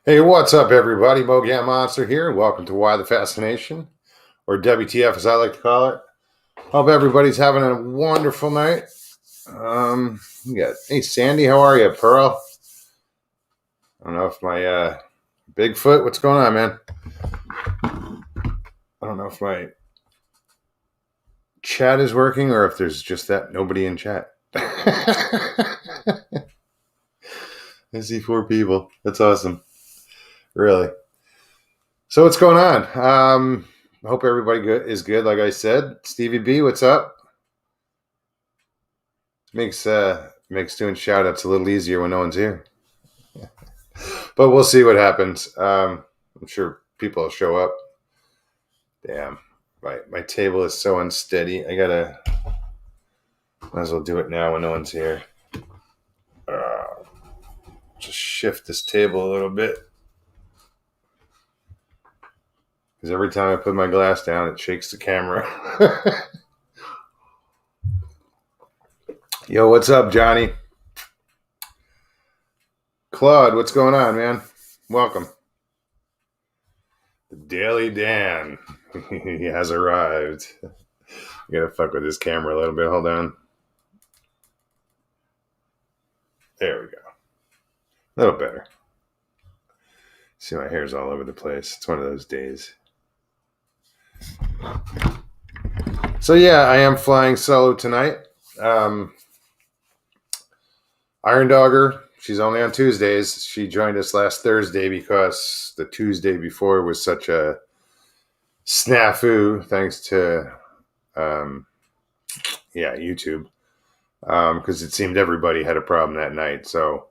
Hey, what's up, everybody? Mogan Monster here, and welcome to Why the Fascination, or WTF as I like to call it. Hope everybody's having a wonderful night. Hey, Sandy, how are you? Pearl? I don't know if my Bigfoot, what's going on, man? I don't know if my chat is working or if there's just that nobody in chat. I see 4 people. That's awesome. Really. So what's going on? I hope everybody is good. Like I said, Stevie B, what's up? Makes doing shout outs a little easier when no one's here. But we'll see what happens. I'm sure people will show up. Damn. My table is so unsteady. Might as well do it now when no one's here. Just shift this table a little bit. Because every time I put my glass down, it shakes the camera. Yo, what's up, Johnny? Claude, what's going on, man? Welcome. The Daily Dan. He has arrived. I gotta fuck with this camera a little bit. Hold on. There we go. A little better. See, my hair's all over the place. It's one of those days. So yeah, I am flying solo tonight. Iron Dogger, she's only on Tuesdays. She joined us last Thursday because the Tuesday before was such a snafu, thanks to YouTube, because it seemed everybody had a problem that night. So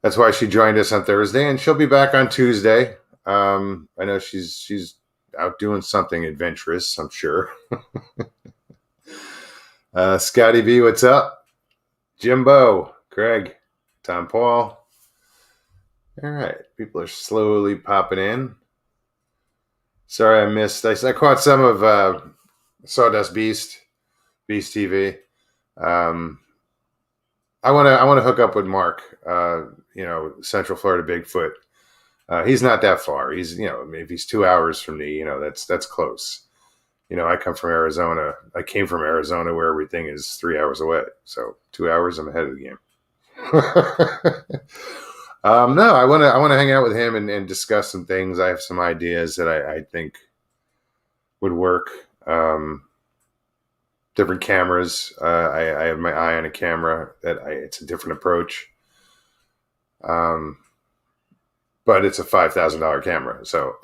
that's why she joined us on Thursday, and she'll be back on Tuesday. I know she's out doing something adventurous, I'm sure. Scotty B, what's up? Jimbo, Craig, Tom Paul. All right, people are slowly popping in. Sorry I missed. I caught some of Sawdust Beast TV. I want to hook up with Mark. Central Florida Bigfoot. He's not that far. He's if he's 2 hours from me, that's close. I come from Arizona. I came from Arizona where everything is 3 hours away. So 2 hours, I'm ahead of the game. No, I want to hang out with him and discuss some things. I have some ideas that I think would work. Different cameras. I have my eye on a camera it's a different approach. But it's a $5,000 camera, so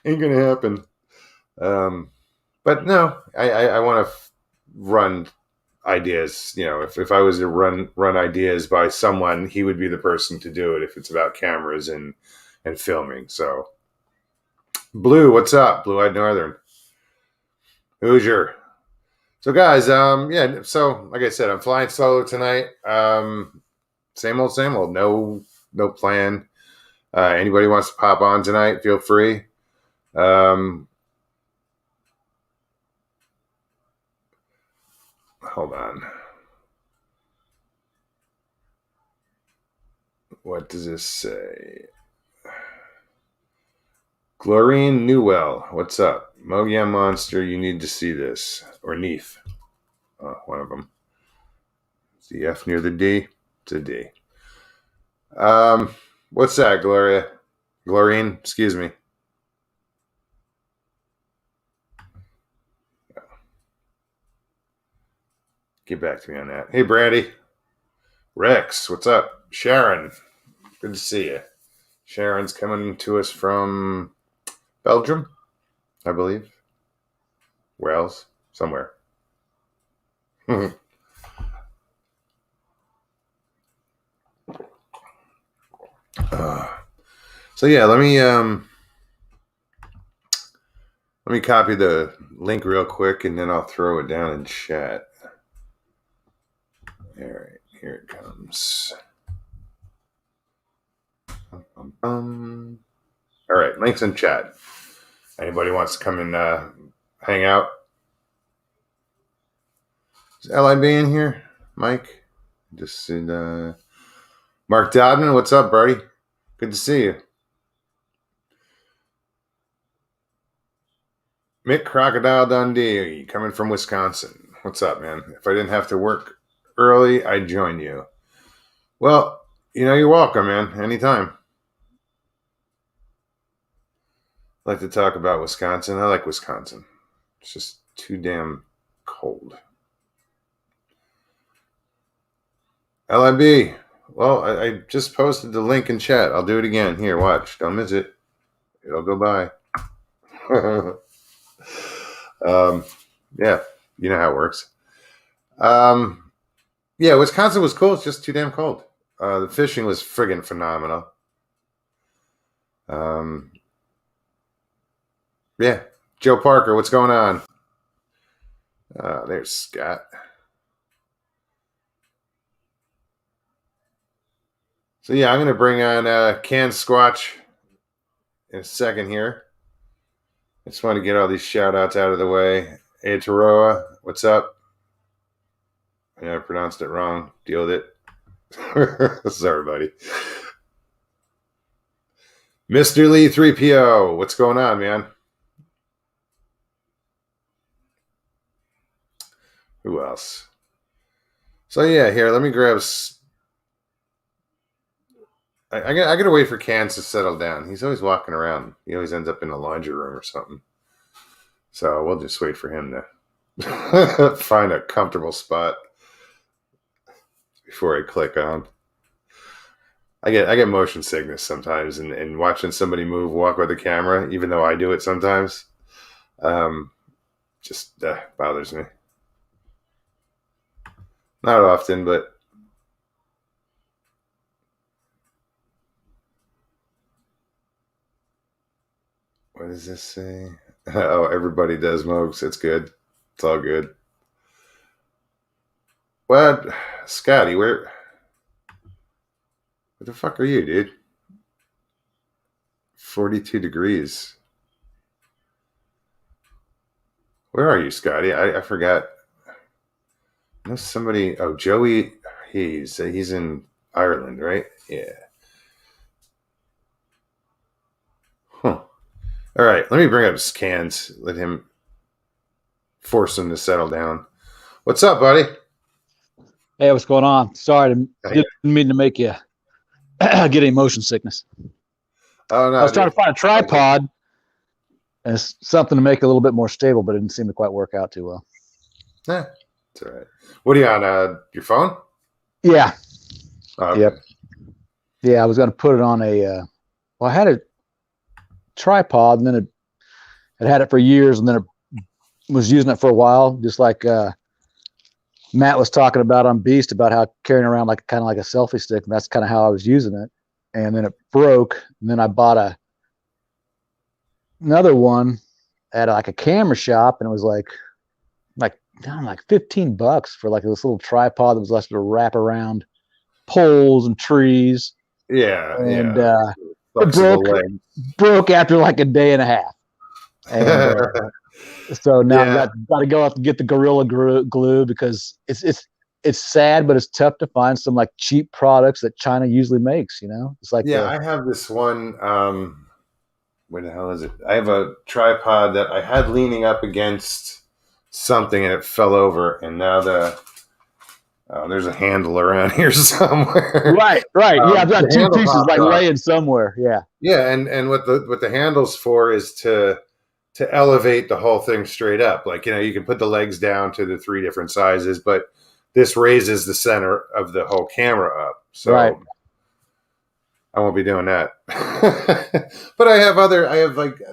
ain't gonna happen. But no, I want to run ideas. If I was to run ideas by someone, he would be the person to do it. If it's about cameras and filming. So, Blue, what's up? Blue-eyed Northern, Hoosier. So, guys, So, like I said, I'm flying solo tonight. Same old. No plan. Anybody wants to pop on tonight? Feel free. Hold on. What does this say? Glorine Newell, what's up? Mogan Monster, you need to see this. Or Neef. One of them. Is the F near the D? It's a D. What's that, Gloria? Glorine, excuse me. Get back to me on that. Hey, Brandy. Rex, what's up? Sharon, good to see you. Sharon's coming to us from Belgium, I believe. Wales, somewhere. So yeah, let me copy the link real quick, and then I'll throw it down in chat. All right, here it comes. All right, links in chat. Anybody wants to come and hang out? Is LIB in here? Mike? Just said, Mark Dodman, what's up, buddy? Good to see you. Mick Crocodile Dundee, coming from Wisconsin. What's up, man? If I didn't have to work early, I'd join you. Well, you're welcome, man. Anytime. I like to talk about Wisconsin. I like Wisconsin. It's just too damn cold. LIB. Well, I just posted the link in chat. I'll do it again. Here, watch. Don't miss it. It'll go by. Yeah, you know how it works. Yeah, Wisconsin was cool. It's just too damn cold. The fishing was friggin' phenomenal. Yeah, Joe Parker, what's going on? There's Scott. So yeah, I'm gonna bring on Can Squatch in a second here. I just want to get all these shout outs out of the way. Hey Taroa, what's up? I pronounced it wrong. Deal with it. Sorry, buddy. Mr. Lee 3PO, what's going on, man? Who else? So yeah, here, let me grab. I gotta wait for Cans to settle down. He's always walking around. He always ends up in the laundry room or something. So we'll just wait for him to find a comfortable spot before I click on. I get motion sickness sometimes, and watching somebody walk with a camera, even though I do it sometimes, just bothers me. Not often, but what does this say? Oh, everybody does Mogs. It's good. It's all good. What, Scotty? Where the fuck are you, dude? 42 degrees. Where are you, Scotty? I forgot. I know somebody. Oh, Joey. He's in Ireland, right? Yeah. Huh. All right. Let me bring up his Cans. Let him force him to settle down. What's up, buddy? Hey, what's going on? Sorry, didn't mean to make you get any motion sickness. Oh no! I was trying to find a tripod and something to make it a little bit more stable, but it didn't seem to quite work out too well. Yeah, it's all right. What are you on? Your phone? Yeah. Oh, okay. Yep. Yeah, I was going to put it on a. Well, I had a tripod, and then it had it for years, and then it was using it for a while, just like Matt was talking about on Beast about how carrying around kind of like a selfie stick, and that's kind of how I was using it. And then it broke, and then I bought another one at like a camera shop, and it was like $15 for like this little tripod that was less to wrap around poles and trees. Yeah, and it broke after like a day and a half. And so now I've got to go out and get the Gorilla Glue because it's sad, but it's tough to find some like cheap products that China usually makes. It's like I have this one. Where the hell is it? I have a tripod that I had leaning up against something, and it fell over, and now there's a handle around here somewhere. Right. Yeah, I've got two pieces like laying somewhere. Yeah. Yeah, and what the handle's for is to elevate the whole thing straight up. Like, you can put the legs down to the 3 different sizes, but this raises the center of the whole camera up. So right. I won't be doing that. But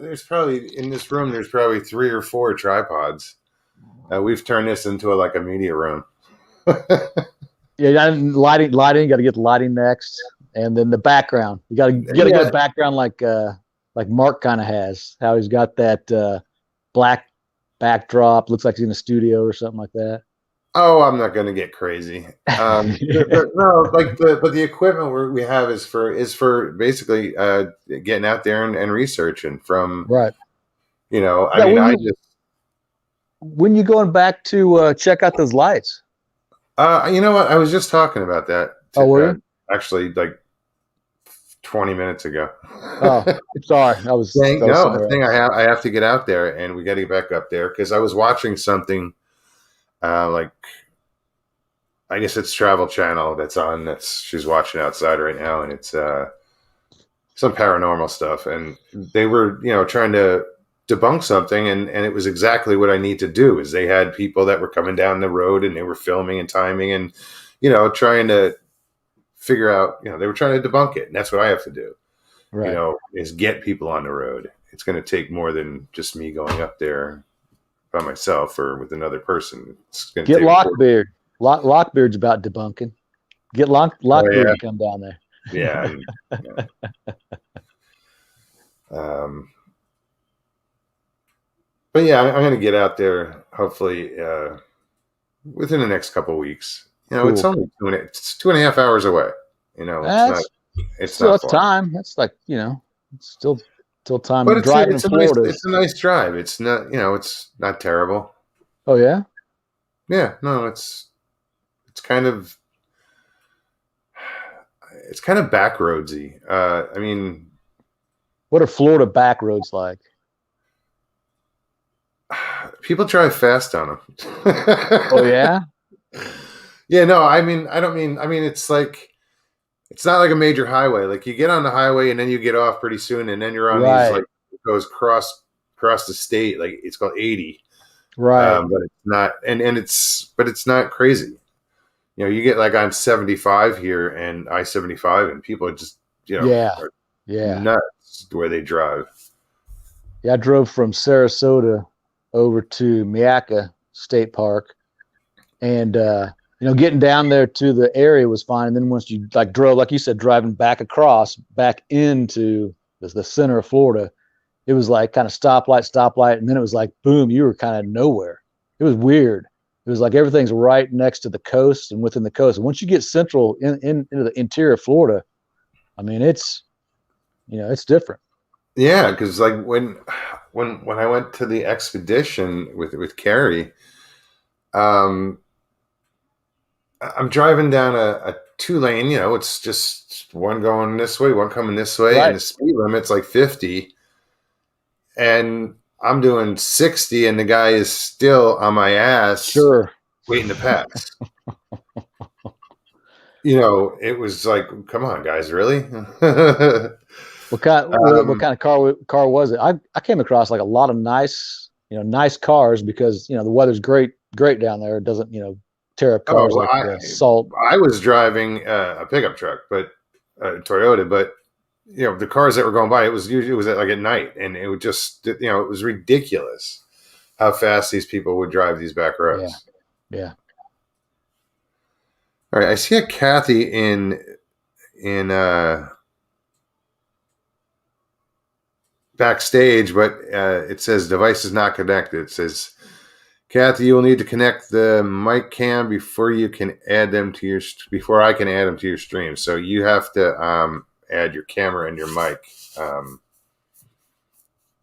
there's probably in this room, there's probably 3 or 4 tripods. We've turned this into a media room. Yeah, lighting. Got to get the lighting next, and then the background. You got to get a background like Mark kind of has. How he's got that black backdrop. Looks like he's in a studio or something like that. Oh, I'm not going to get crazy. But the equipment we have is for basically getting out there and researching from. Right. When you going back to check out those lights? You know what? I was just talking about that. Were you? Actually, like 20 minutes ago. Oh, sorry, I was No, somewhere thing else. I have to get out there, and we got to get back up there because I was watching something like I guess it's Travel Channel that's on. That's she's watching outside right now, and it's some paranormal stuff, and they were trying to debunk something, and it was exactly what I need to do. Is they had people that were coming down the road and they were filming and timing and trying to figure out they were trying to debunk it, and that's what I have to do. Right. Is get people on the road. It's going to take more than just me going up there by myself or with another person. It's going to Get take a court. Lockbeard. Lockbeard's about debunking. Get Oh Lockbeard yeah, to come down there. yeah. Yeah. Um, but yeah, I'm going to get out there hopefully within the next couple of weeks. It's Cool. only it's 2.5 hours away. That's It's still not that's far. time. That's like it's still But time. Driving in Florida it's is. a nice drive. It's not it's not terrible. Oh yeah. Yeah, no, it's kind of backroadsy. I mean, What are Florida back roads like? people drive fast on Oh them. yeah. Yeah, no, I mean, it's not like a major highway. Like you get on the highway and then you get off pretty soon, and then you're on these Right. like it goes across the state. Like it's called 80, Right. but it's not, and it's not crazy. You get like on 75 here and I-75, and people are just Yeah. are Yeah. nuts the way they drive. Yeah. I drove from Sarasota over to Miaka State Park, and getting down there to the area was fine. And then once you like drove, like you said, driving back across back into the center of Florida, it was like kind of stoplight, and then it was like boom, you were kind of nowhere. It was weird. It was like everything's right next to the coast and within the coast. And once you get central into the interior of Florida, I mean, it's different. Yeah, because like when I went to the expedition with Carrie, um, I'm driving down a 2 lane. It's just one going this way, one coming this way, and Right. the speed limit's like 50, and I'm doing 60, and the guy is still on my ass Sure. waiting to pass. It was like, come on, guys, really? What kind of car was it? I came across like a lot of nice cars because the weather's great down there. It doesn't tear up cars Oh, like salt. I was driving a pickup truck, but Toyota. But the cars that were going by, it was like at night, and it would just it was ridiculous how fast these people would drive these back Yeah, roads. yeah. All right, I see a Kathy in backstage, but it says device is not connected. It says, Kathy, you will need to connect the mic cam before you can add them to before I can add them to your stream. So you have to add your camera and your mic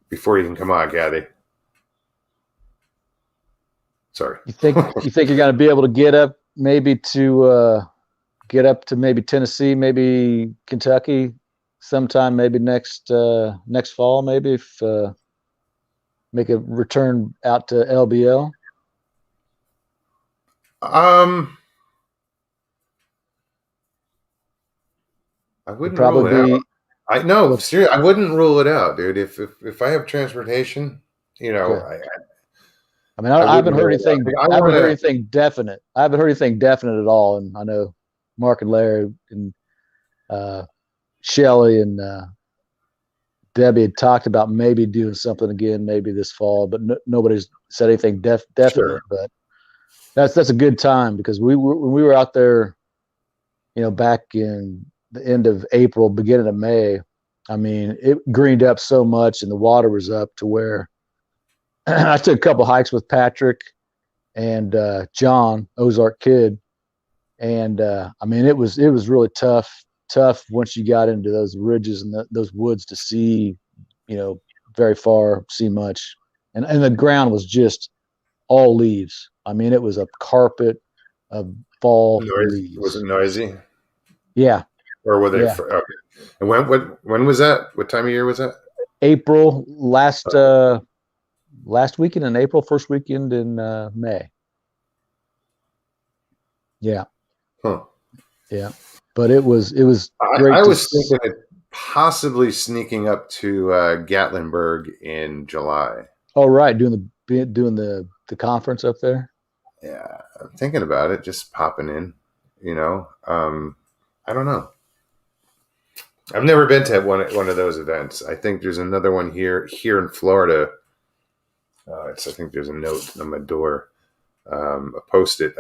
before you can come on, Kathy. Sorry. You think you're going to be able to get up to maybe Tennessee, maybe Kentucky, sometime maybe next fall, maybe if make a return out to LBL. I It'd wouldn't rule it probably out. be I no, well, seriously, I wouldn't rule it out, dude. If I have transportation, okay. I I mean, I I haven't wouldn't heard rule it out. anything. I I want haven't heard to. anything definite. I haven't heard anything definite at all. And I know Mark and Larry and uh, Shelly and Debbie had talked about maybe doing something again, maybe this fall, but nobody's said anything definite. Sure. But that's a good time because when we were out there, back in the end of April, beginning of May. I mean, it greened up so much, and the water was up to where I took a couple hikes with Patrick and John Ozark Kid, and I mean, it was really tough once you got into those ridges and those woods to see, very far, see much, and the ground was just all leaves. I mean, it was a carpet of fall Noise. Was it leaves. noisy, Yeah, or were they? yeah. Okay. And when was that? What time of year was that? April last weekend in April, first weekend in May. Yeah, Huh. yeah. But it was I great to. was thinking of possibly sneaking up to Gatlinburg in July. Oh, right, doing the conference up there. Yeah, I'm thinking about it, just popping in. You know, I don't know. I've never been to one of those events. I think there's another one here in Florida. I think there's a note on my door, a post-it.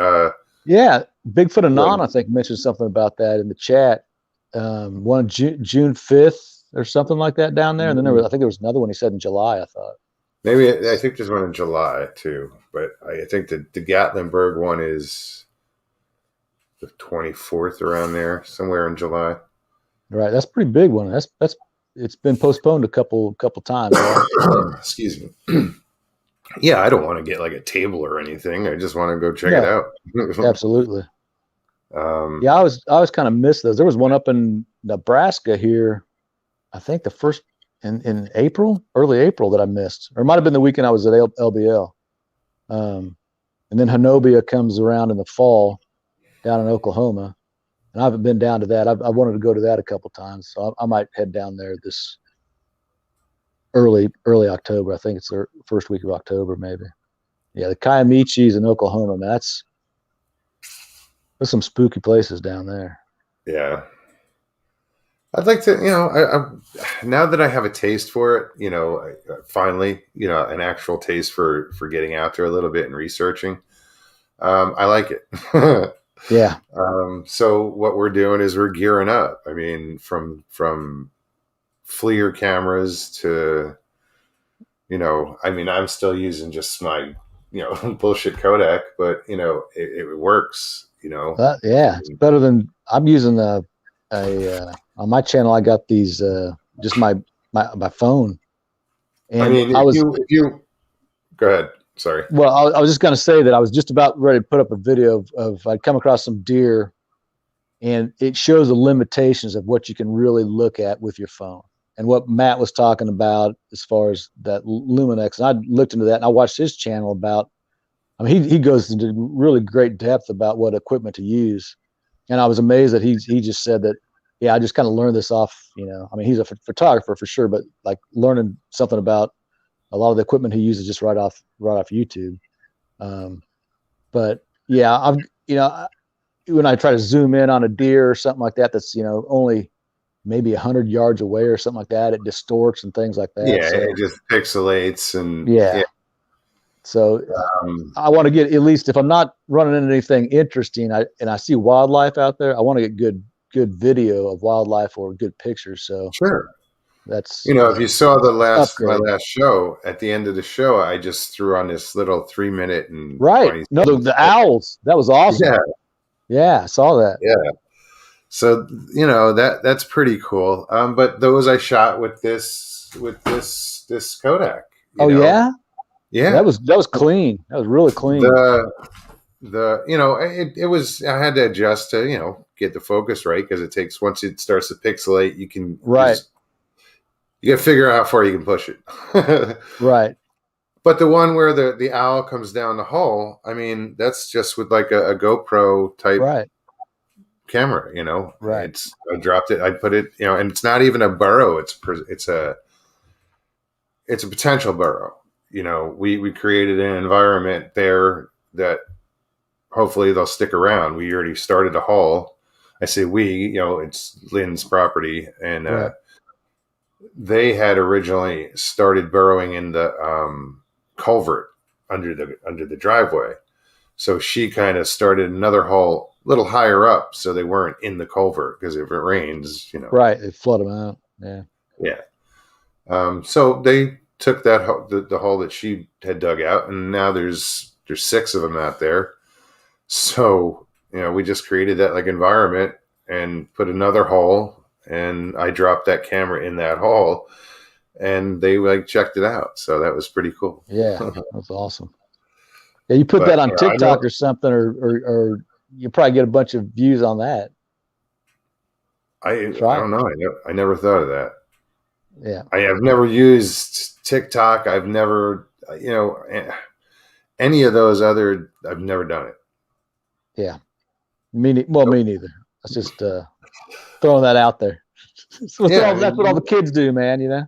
Yeah, Bigfoot Anon, Well, I think mentioned something about that in the chat. One June 5th or something like that down there, and then I think there was another one he said in July. I thought. maybe I think there's one in July too, but I think the Gatlinburg one is the 24th around there, somewhere in July. Right, that's a pretty big one. That's it's been postponed a couple times. Yeah, Excuse me. Yeah, I don't want to get like a table or anything. I just want to go check it no, out. absolutely. um, Yeah, I was kind of missed those. There was one up in Nebraska here. I think the first in April, early April that I missed, or it might have been the weekend I was at LBL. And then Honobia comes around in the fall down in Oklahoma, and I haven't been down to that. I wanted to go to that a couple times, so I might head down there this early October. I think it's the first week of October, maybe. Yeah, the Kiamichis in Oklahoma, man, there's some spooky places down there. yeah, I'd like to. Now that I have a taste for it, finally, an actual taste for getting out there a little bit and researching. I like it. Yeah, So what we're doing is we're gearing up. I mean, from FLIR cameras to, I'm still using just my, bullshit Kodak, but it works. yeah, it's better than I'm using a on my channel. I got these just my phone, I and mean, I was if you go ahead. Sorry. well. I was just going to say that I was just about ready to put up a video of I'd come across some deer, and it shows the limitations of what you can really look at with your phone. And what Matt was talking about as far as that Luminex, and I looked into that, and I watched his channel about. I mean, he goes into really great depth about what equipment to use, and I was amazed that he just said that. Yeah, I just kind of learned this off. I mean, he's a photographer for sure, but like learning something about a lot of the equipment he uses just right off YouTube. Um, but yeah, when I try to zoom in on a deer or something like that, that's only maybe 100 yards away or something like that, it distorts and things like that. Yeah, So it just pixelates and yeah. yeah, so Um, I want to get, at least if I'm not running into anything interesting, and I see wildlife out there, I want to get good video of wildlife or good pictures. So sure. that's If you saw my upgrade. last show, at the end of the show, I just threw on this little 3 minute and Right. 20 No, the second. owls. That was awesome. Yeah, Yeah, I saw that. yeah. So that's pretty cool. But those I shot with this Kodak. Oh yeah, Yeah. that was clean. That was really clean. It was, I had to adjust to get the focus right, because it takes, once it starts to pixelate, Right. you got to figure out how far you can push it. Right. But the one where the owl comes down the hole, I mean, that's just with like a GoPro type Right. camera. Right. I dropped it, I put it, and it's not even a burrow. It's a potential burrow. We created an environment there that hopefully they'll stick around. We already started a hole. I say we, it's Lynn's property, and Right. they had originally started burrowing in the culvert under the driveway. So she kind of started another hole a little higher up, so they weren't in the culvert, because if it rains, Right. They flood them out. Yeah. yeah. So they took that the hole that she had dug out, and now there's 6 of them out there. So we just created that like environment and put another hole, and I dropped that camera in that hole, and they like checked it out. So that was pretty cool. Yeah. That's awesome. Yeah, you put But that on I know, TikTok or something, or you probably get a bunch of views on that. I Try it. don't know. I never thought of that. Yeah. I have never used TikTok. I've never, any of those other. I've never done it. Yeah. Me neither. That's just throwing that out there. Yeah, That's what all the kids do, man. You know.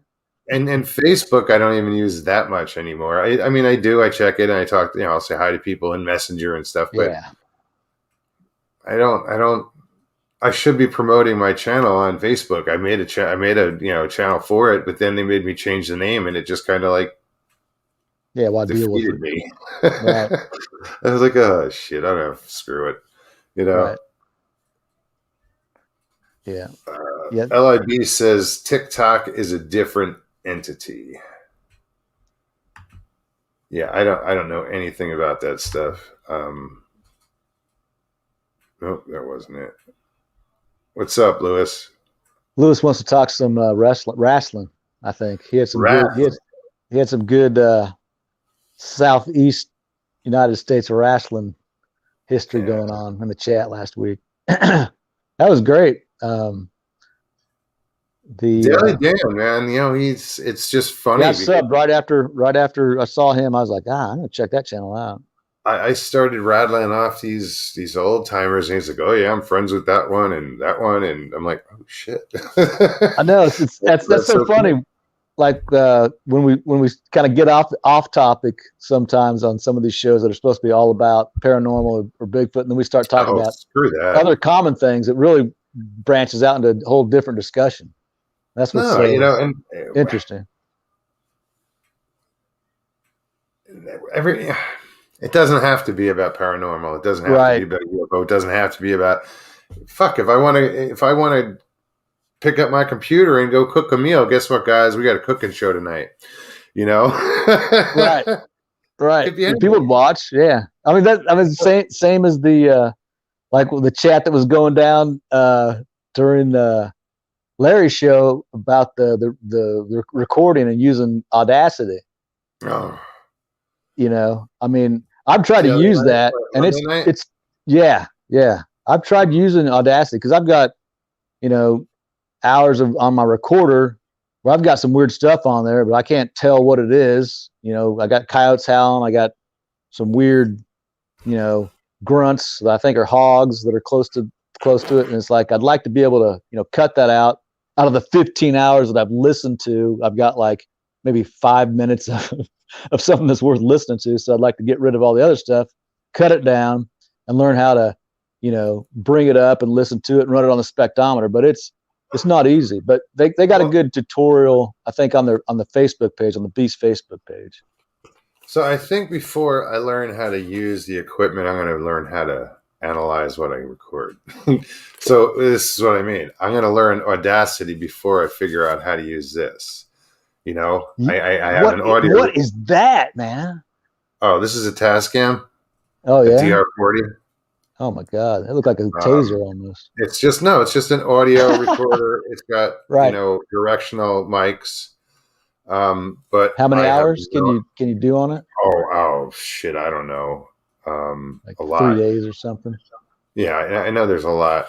and Facebook, I don't even use that much anymore. I mean, I do. I check it and I talk. I'll say hi to people in Messenger and stuff. But Yeah. I don't. I don't. I should be promoting my channel on Facebook. I made a channel for it, but then they made me change the name, and it just kind of like Yeah. Well, I deal with defeated it. me. Right. I was like, oh shit, I don't know, screw it, you know. Right. Yeah. Yeah. LIB says TikTok is a different entity. Yeah, I don't know anything about that stuff. Nope, that wasn't it. What's up, Lewis? Lewis wants to talk some wrestling. I think he had some good. Wrestling. He had some good Southeast United States wrestling history going on in the chat last week. That was great. Daily Dan, man, it's just funny. Got subbed right after I saw him. I was like, I'm gonna check that channel out. I started rattling off these old timers, and he's like, "Oh yeah, I'm friends with that one, and I'm like, "Oh shit!" I know that's so funny. Cool. Like when we kind of get off topic sometimes on some of these shows that are supposed to be all about paranormal or Bigfoot, and then we start talking about other common things, it really branches out into a whole different discussion. That's what's interesting. It doesn't have to be about paranormal. It doesn't have to be about UFO. It doesn't have to be about fuck. If I want to pick up my computer and go cook a meal, guess what, guys? We got a cooking show tonight. You know, right. People would watch. Yeah, I mean same as the like the chat that was going down during Larry's show about the recording and using Audacity. Oh. You know, I mean, I've tried to use that, and it's yeah. I've tried using Audacity because I've got hours on my recorder where I've got some weird stuff on there, but I can't tell what it is. I got coyotes howling, I got some weird, grunts that I think are hogs that are close to it, and it's like I'd like to be able to cut that out of the 15 hours that I've listened to. I've got like maybe 5 minutes of something that's worth listening to. So I'd like to get rid of all the other stuff, cut it down, and learn how to, bring it up and listen to it and run it on the spectrometer. But it's not easy. But they got a good tutorial, I think, on the Facebook page, on the Beast Facebook page. So I think before I learn how to use the equipment, I'm going to learn how to analyze what I record. So this is what I mean. I'm going to learn Audacity before I figure out how to use this. I have an audio. What is that, man? Oh, this is a Tascam. Oh yeah, DR40. Oh my god, it looked like a taser almost. It's just an audio recorder. It's got directional mics. But how many hours can you do on it? Oh shit, I don't know. Like a lot. 3 days or something. Yeah, I know there's a lot.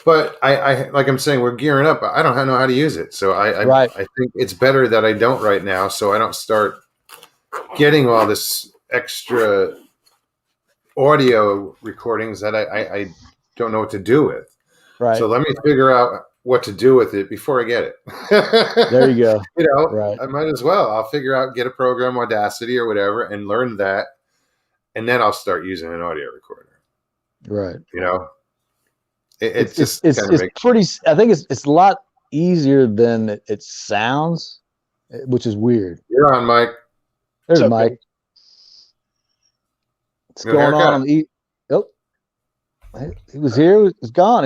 But I like I'm saying, we're gearing up. I don't know how to use it, so I think it's better that I don't right now, so I don't start getting all this extra audio recordings that I don't know what to do with. Right. So let me figure out what to do with it before I get it. There you go. I might as well. I'll figure out, get a program, Audacity or whatever, and learn that, and then I'll start using an audio recorder. Right. It's pretty. I think it's a lot easier than it sounds, which is weird. You're on, Mike. There's Mike. What's going on the Oh, he was here. He's gone.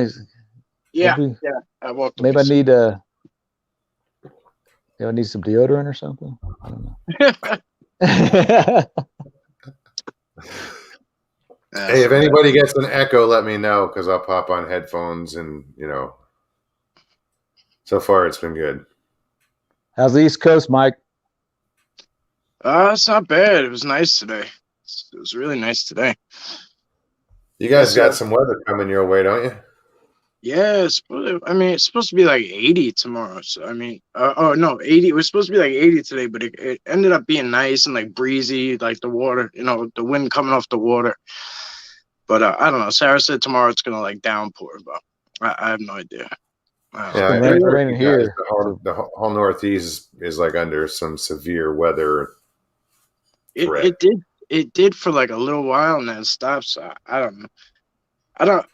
I walked. Maybe I need I need some deodorant or something. I don't know. Hey, if anybody gets an echo, let me know, because I'll pop on headphones, and so far it's been good. How's the East Coast, Mike? It's not bad. It was nice today. It was really nice today. You guys got some weather coming your way, don't you? Yeah, it's supposed to be like 80 tomorrow. So I mean, oh no, 80. It was supposed to be like 80 today, but it ended up being nice and like breezy, like the water, the wind coming off the water. But I don't know. Sarah said tomorrow it's gonna like downpour, but I have no idea. It's Yeah, been I heard raining you guys. here. The whole Northeast is like under some severe weather threat. It did for like a little while and then it stopped. So I don't know. I don't.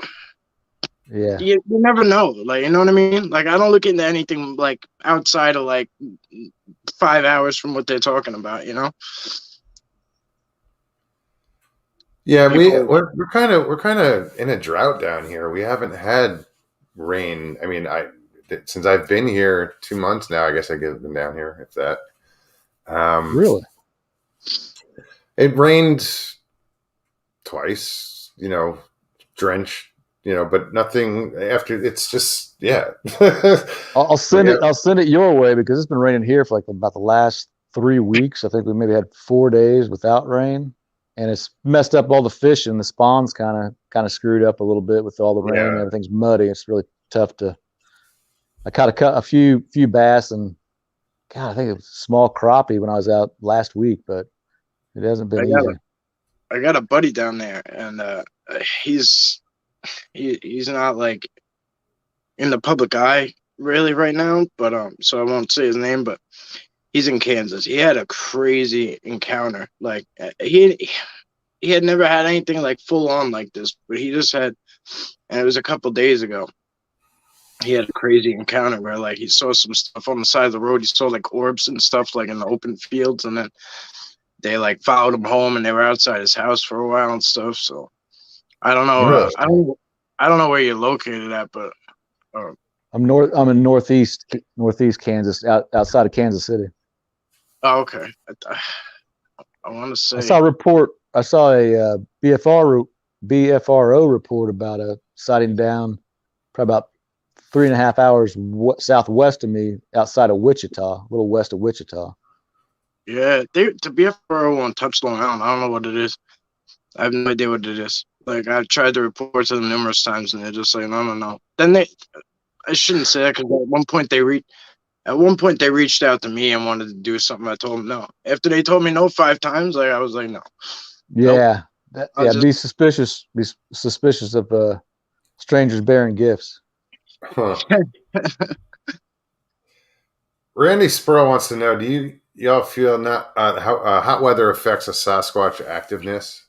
Yeah. You never know. Like, you know what I mean? Like, I don't look into anything like outside of like 5 hours from what they're talking about. Yeah, People. we're kind of in a drought down here. We haven't had rain. I mean, since I've been here 2 months now. I guess I've been down here. If that, Really? it rained twice. Drenched. But nothing after. It's just yeah. I'll send Yeah. it. I'll send it your way because it's been raining here for like about the last 3 weeks. I think we maybe had 4 days without rain, and it's messed up all the fishing. The spawn's kind of screwed up a little bit with all the rain. Yeah. Everything's muddy. It's really tough to. I caught a few bass, and God, I think it was a small crappie when I was out last week, but it hasn't I been got easy. I got a buddy down there, and he's he's not like in the public eye really right now, but so I won't say his name, but he's in Kansas. He had a crazy encounter. Like he had never had anything like full on like this, but he just had, and it was a couple days ago. He had a crazy encounter where like he saw some stuff on the side of the road. He saw like orbs and stuff like in the open fields, and then they like followed him home, and they were outside his house for a while and stuff. So I don't know. Really? I don't know where you're located at, but I'm in northeast Kansas, outside of Kansas City. oh, okay. I want to I say saw a report. I saw a BFRO report about a sighting down probably about 3.5 hours southwest of me, outside of Wichita, a little west of Wichita. yeah. To be a furrow on Touchstone Island, I don't know what it is. I have no idea what it is. Like I've tried to report to them numerous times, and they're just like, no, no, no. Then I shouldn't say that because at one point they reached out to me and wanted to do something. I told them no. After they told me no 5 times, like I was like, no. Yeah, Nope. be suspicious. Be suspicious of strangers bearing gifts. Huh. Randy Spurl wants to know: do y'all feel not how hot weather affects a Sasquatch activeness?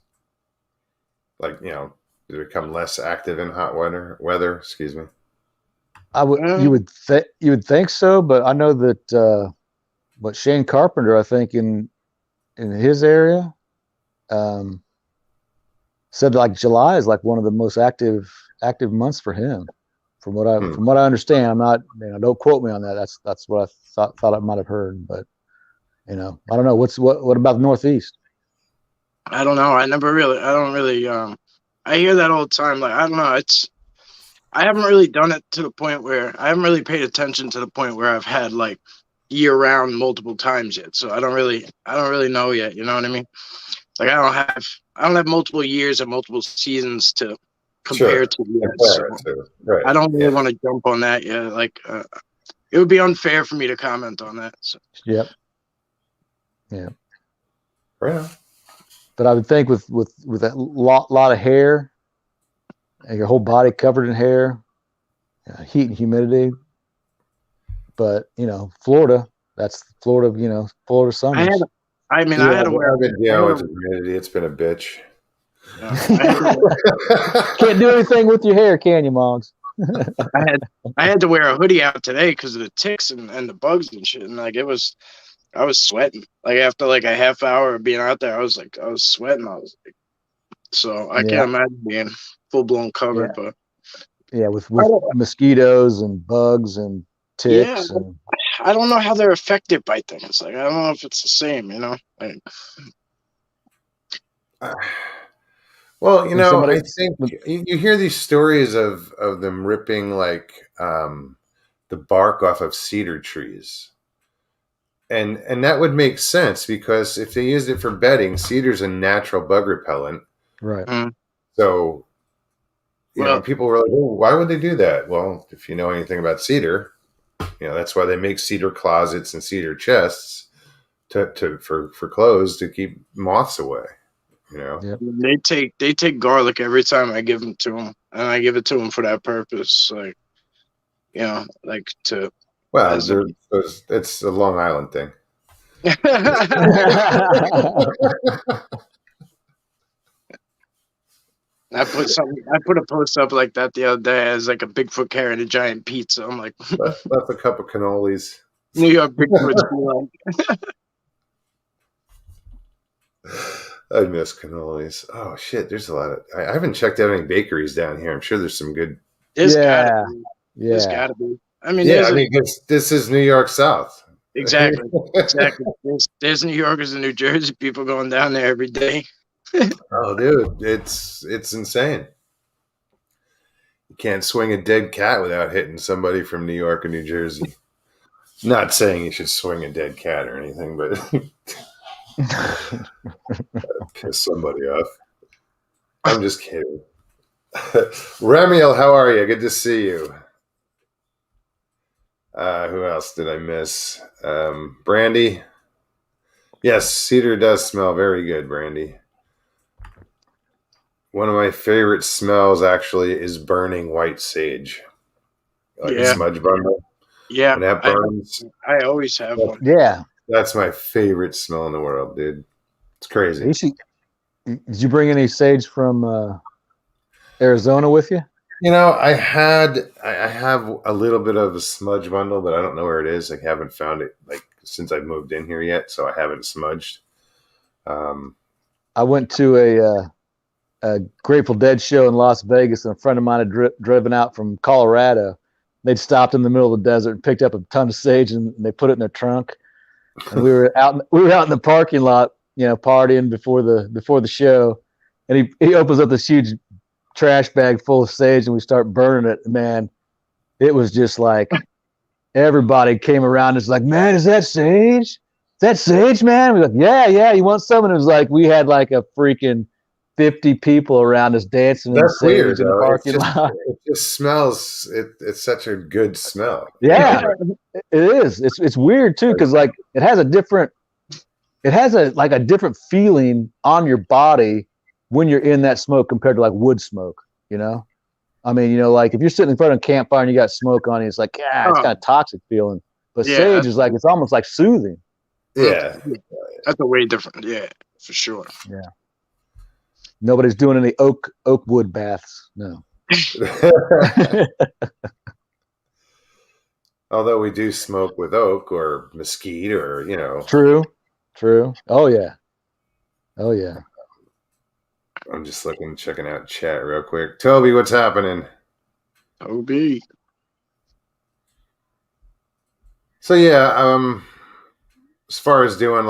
Like do they become less active in hot weather? Excuse me. You would think so, but I know that what Shane Carpenter, I think in his area, said like July is like one of the most active months for him. From what I understand, I'm not, don't quote me on that. That's what I thought I might have heard, but I don't know. What about the Northeast? I don't know. I don't really. I hear that all the time. Like I don't know. I haven't really done it to the point where I haven't really paid attention to the point where I've had like year round multiple times yet. So I don't really know yet. You know what I mean? Like I don't have multiple years and multiple seasons to compare to yet. So right. I don't really want to jump on that yet. Like it would be unfair for me to comment on that. So. Yep. Yeah. Right. But I would think with a lot of hair, and your whole body covered in hair, heat and humidity. But Florida, that's Florida. Florida summers. I had to wear. With humidity, it's been a bitch. Can't do anything with your hair, can you, Mongs? I had to wear a hoodie out today because of the ticks and the bugs and shit. And like I was sweating. Like after like a half hour of being out there, I was sweating. I was like, so I can't imagine being full blown covered. Yeah. But yeah, with mosquitoes and bugs and ticks. Yeah, I don't know how they're affected by things. Like I don't know if it's the same. Like. Well, I think you hear these stories of them ripping like the bark off of cedar trees. And that would make sense because if they used it for bedding, cedar's a natural bug repellent. Right. So Well, people were like, "Oh, why would they do that?" Well, if you know anything about cedar, that's why they make cedar closets and cedar chests for clothes to keep moths away. Yep. they take garlic every time I give them to them, and I give it to them for that purpose. Like, like to Well, as a. it's a Long Island thing. I put a post up like that the other day as like a Bigfoot carrying a giant pizza. I'm like, That's a cup of cannolis. New York Bigfoots be like, I miss cannolis. Oh shit, there's a lot of. I haven't checked out any bakeries down here. I'm sure there's some good. there's Yeah. gotta be. There's Yeah. gotta be. I mean, Yeah, I mean, this is New York South. exactly. There's New Yorkers and New Jersey people going down there every day. Oh, dude, it's insane. You can't swing a dead cat without hitting somebody from New York or New Jersey. Not saying you should swing a dead cat or anything, but piss somebody off. I'm just kidding. Remiel, how are you? Good to see you. Who else did I miss? Brandy. Yes, cedar does smell very good, Brandy. One of my favorite smells actually is burning white sage. Like a smudge bundle. Yeah. When that burns. I always have one. Yeah. That's my favorite smell in the world, dude. It's crazy. Did you bring any sage from Arizona with you? I have a little bit of a smudge bundle, but I don't know where it is. I haven't found it since I've moved in here yet, so I haven't smudged. I went to a Grateful Dead show in Las Vegas, and a friend of mine had driven out from Colorado. They'd stopped in the middle of the desert and picked up a ton of sage, and they put it in their trunk. And we were out in the parking lot, partying before the show, and he opens up this huge trash bag full of sage, and we start burning it. Man, it was just like everybody came around and was like, "Man, is that sage? Is that sage, man?" We're like, "Yeah, you want some?" And it was like we had like a freaking 50 people around us dancing in the sage weird, in the parking lot. It just smells. It's such a good smell. Yeah, it is. It's weird too, because like it has a different feeling on your body when you're in that smoke compared to like wood smoke. I mean, like if you're sitting in front of a campfire and you got smoke on you, it's like, it's kind of toxic feeling. But sage is like, it's almost like soothing. Yeah. That's a way different. Yeah, for sure. Yeah. Nobody's doing any oak wood baths. No. Although we do smoke with oak or mesquite or, True. Oh, yeah. I'm just checking out chat real quick. Toby, what's happening? Toby. So yeah, as far as doing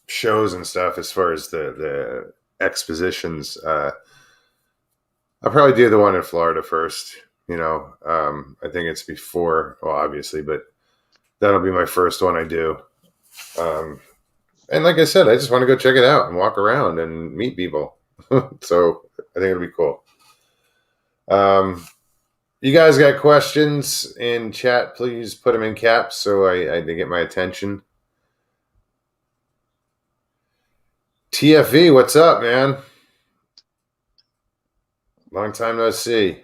shows and stuff, as far as the expositions, I'll probably do the one in Florida first. I think it's before, well, obviously, but that'll be my first one I do. And like I said, I just want to go check it out and walk around and meet people. So I think it'll be cool. You guys got questions in chat? Please put them in caps so they get my attention. TFE, what's up, man? Long time no see.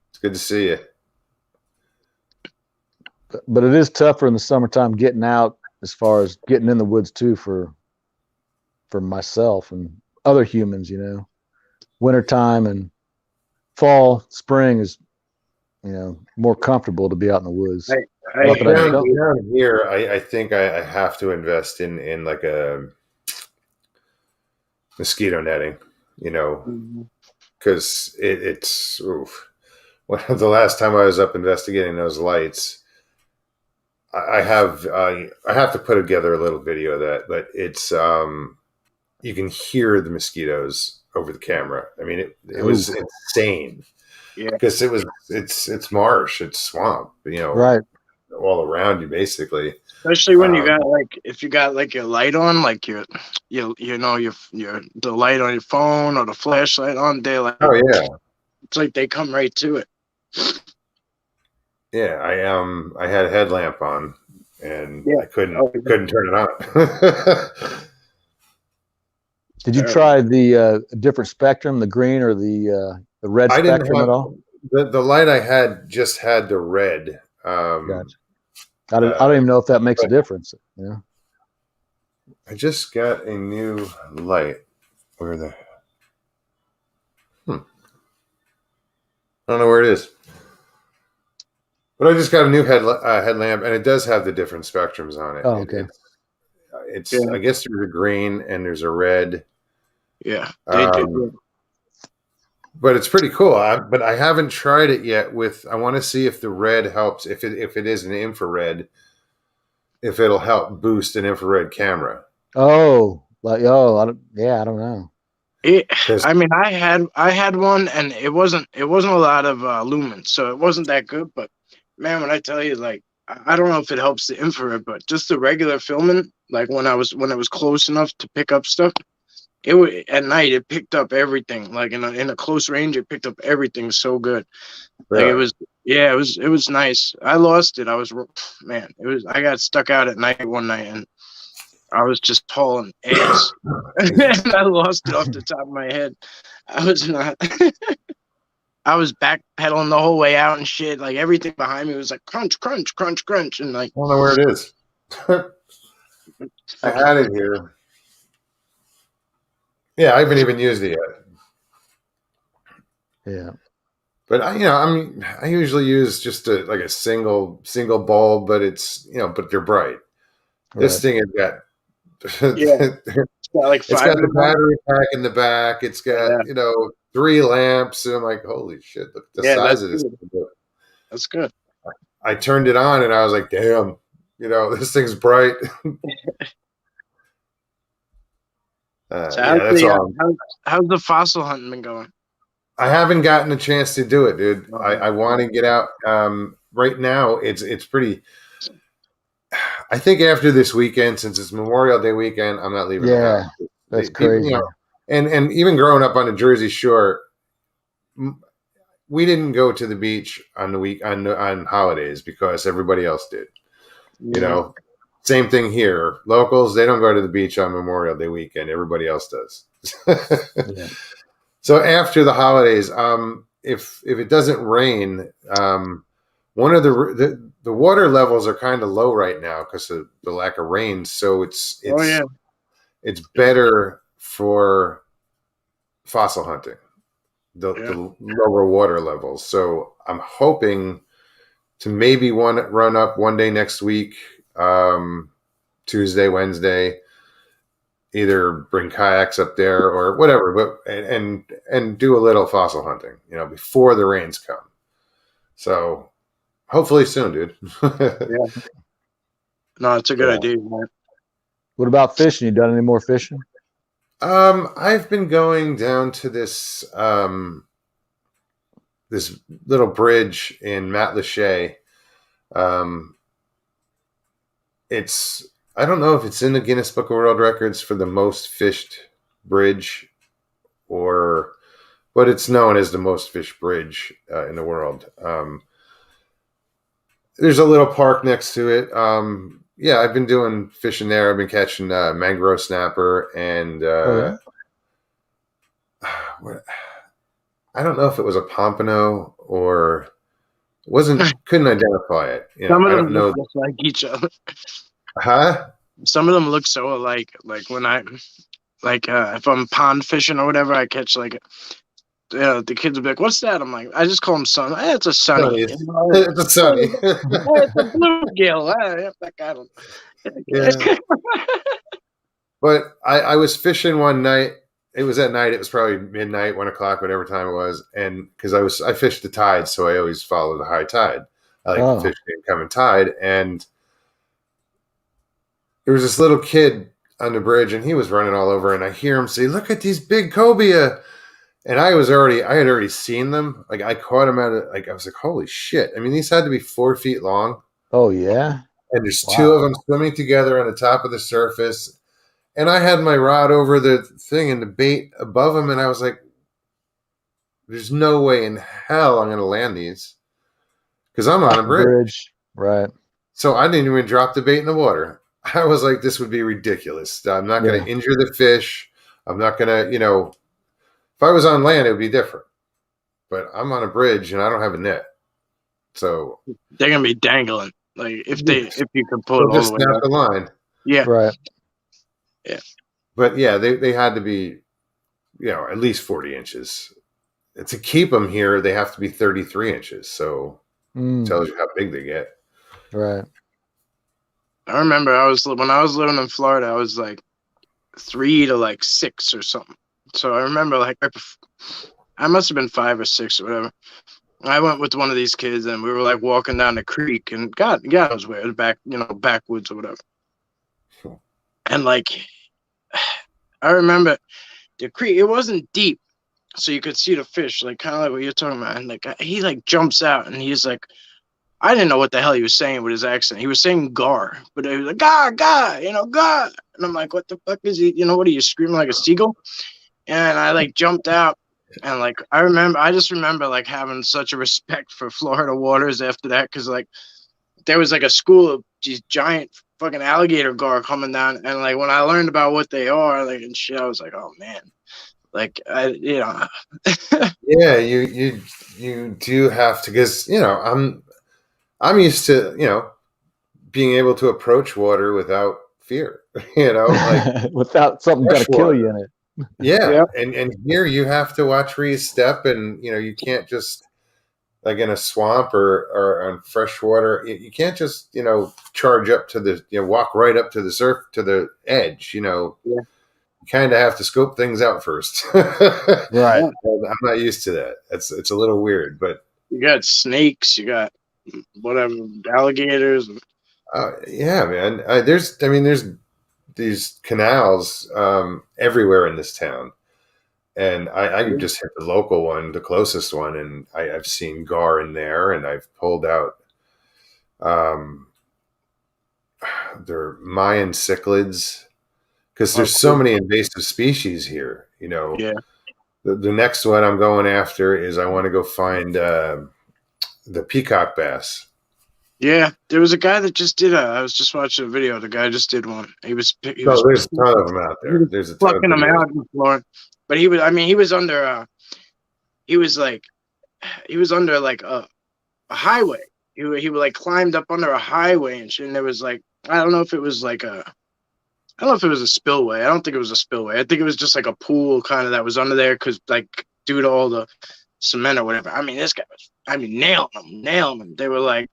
It's good to see you. But it is tougher in the summertime getting out, as far as getting in the woods too, for myself and other humans. Wintertime and fall, spring is more comfortable to be out in the woods. Down here, I think I have to invest in like a mosquito netting, because it's oof. The last time I was up investigating those lights, I have to put together a little video of that, but it's you can hear the mosquitoes over the camera. I mean, it was insane. Yeah, because it's marsh, it's swamp, right. all around you, basically. Especially when you got if you got your light on, like your the light on your phone or the flashlight on, they like Oh yeah, it's like they come right to it. yeah. I had a headlamp on, and Yeah. I couldn't Oh, yeah. couldn't turn it on. Did you try the different spectrum, the green or the red I didn't spectrum have at all? the light I had just had the red. Gotcha. I don't even know if that makes a difference. Yeah. I just got a new light. Where the? I don't know where it is. But I just got a new headlamp, and it does have the different spectrums on it. Oh, okay. It's I guess there's a green and there's a red. Yeah, they do. But it's pretty cool. But I haven't tried it yet. I want to see if the red helps. If it is an infrared, if it'll help boost an infrared camera. Oh, I don't know. I mean, I had one, and it wasn't a lot of lumens, so it wasn't that good. But man, when I tell you, like, I don't know if it helps the infrared, but just the regular filming, like when it was close enough to pick up stuff, at night it picked up everything. Like in a close range, it picked up everything so good. Like Really? it was nice. I lost it. I got stuck out at night one night, and I was just hauling ass. And I lost it off the top of my head. I was not. I was backpedaling the whole way out and shit. Like everything behind me was like crunch, crunch, crunch, crunch, and like. I don't know where it is. I had it here. Yeah, I haven't even used it yet. Yeah. But I usually use just a single bulb, but but they're bright. Right. This thing has got It's got like it's got the battery pack in the back. It's got 3 lamps, and I'm like, holy shit! The size of this. That's good. I turned it on, and I was like, damn, this thing's bright. That's all. How's the fossil hunting been going? I haven't gotten a chance to do it, dude. I want to get out. Right now, it's pretty. I think after this weekend, since it's Memorial Day weekend, I'm not leaving the house. That's crazy. And even growing up on the Jersey Shore, we didn't go to the beach on on holidays because everybody else did. Yeah. Same thing here. Locals, they don't go to the beach on Memorial Day weekend. Everybody else does. Yeah. So after the holidays, if it doesn't rain, one of the water levels are kind of low right now because of the lack of rain. So it's better for fossil hunting, the lower water levels. So I'm hoping to maybe run up one day next week, Tuesday, Wednesday, either bring kayaks up there or whatever, but and do a little fossil hunting, before the rains come. So hopefully soon, dude. Yeah. No, it's a good idea, man. What about fishing? You done any more fishing? I've been going down to this this little bridge in Matlacha. I don't know if it's in the Guinness Book of World Records for the most fished bridge, but it's known as the most fished bridge in the world. There's a little park next to it. I've been doing fishing there. I've been catching mangrove snapper and I don't know if it was a pompano or couldn't identify it. Some of them look just like each other. Huh? Some of them look so alike. Like when if I'm pond fishing or whatever, I catch the kids will be like, "What's that?" I'm like, I just call them sun. Hey, it's a sunny. It's a sunny. It's a bluegill. Yep, that got him. Yeah. But I was fishing one night. It was at night. It was probably midnight, 1 o'clock, whatever time it was. And because I fished the tide, so I always follow the high tide. I like to fish the incoming tide. And there was this little kid on the bridge, and he was running all over. And I hear him say, "Look at these big cobia." And I had already seen them. Like I caught them I was like, holy shit. I mean, these had to be 4 feet long. Oh yeah. and there's two of Wow. them swimming together on the top of the surface. And I had my rod over the thing and the bait above them, and I was like, "There's no way in hell I'm going to land these because I'm on a bridge." Bridge. Right. So I didn't even drop the bait in the water. I was like, "This would be ridiculous. I'm not going Yeah. to injure the fish. I'm not going to, if I was on land, it would be different. But I'm on a bridge and I don't have a net, so They're gonna be dangling. Like if you can pull it they'll all the just way snap up. the line." Yeah. Right. Yeah. But yeah, they had to be, at least 40 inches. And to keep them here, they have to be 33 inches. So it Mm, tells you how big they get. right. I remember when I was living in Florida, I was like 3 to like 6 or something. So I remember like I must have been 5 or 6 or whatever. I went with one of these kids and we were like walking down the creek and God knows where, the backwoods or whatever. And like I remember the creek, it wasn't deep, so you could see the fish, like kind of like what you're talking about. And like he like jumps out and he's like, I didn't know what the hell he was saying with his accent. He was saying gar, but he was like, gar, gar, gar. And I'm like, what the fuck is he? What are you screaming like a seagull? And I like jumped out. And like, I just remember like having such a respect for Florida waters after that. Cause like there was like a school of these giant fucking alligator gar coming down. And like, when I learned about what they are, like, and shit, I was like, oh man, like, Yeah, you do have to, because I'm used to being able to approach water without fear. Like Without something got fresh to kill you water. in it. Yeah, yeah, and here you have to watch where you step, and you can't just, like in a swamp or on fresh water, you can't just charge up to the walk right up to the surf to the edge. yeah, You kind of have to scope things out first. Right. yeah. And I'm not used to that. It's a little weird, but You got snakes, you got whatever, alligators. yeah, man. There's these canals everywhere in this town, and I just hit the local one, the closest one, and I've seen gar in there, and I've pulled out um, their Mayan cichlids because Oh, there's so cool. many invasive species here. Yeah, The next one I'm going after is I want to go find the peacock bass. yeah. There was a guy that just did. I was just watching a video. The guy just did one. So there's a ton of them out there. There's a ton of plucking them videos. out in Florida, but he was. I mean, he was under. He was like, he was under like a highway. He like climbed up under a highway and shit. And there was like, I don't know if it was like a. I don't know if it was a spillway. I don't think it was a spillway. I think it was just like a pool kind of that was under there because like due to all the cement or whatever. I mean, this guy was. I mean, nailing them. They were like.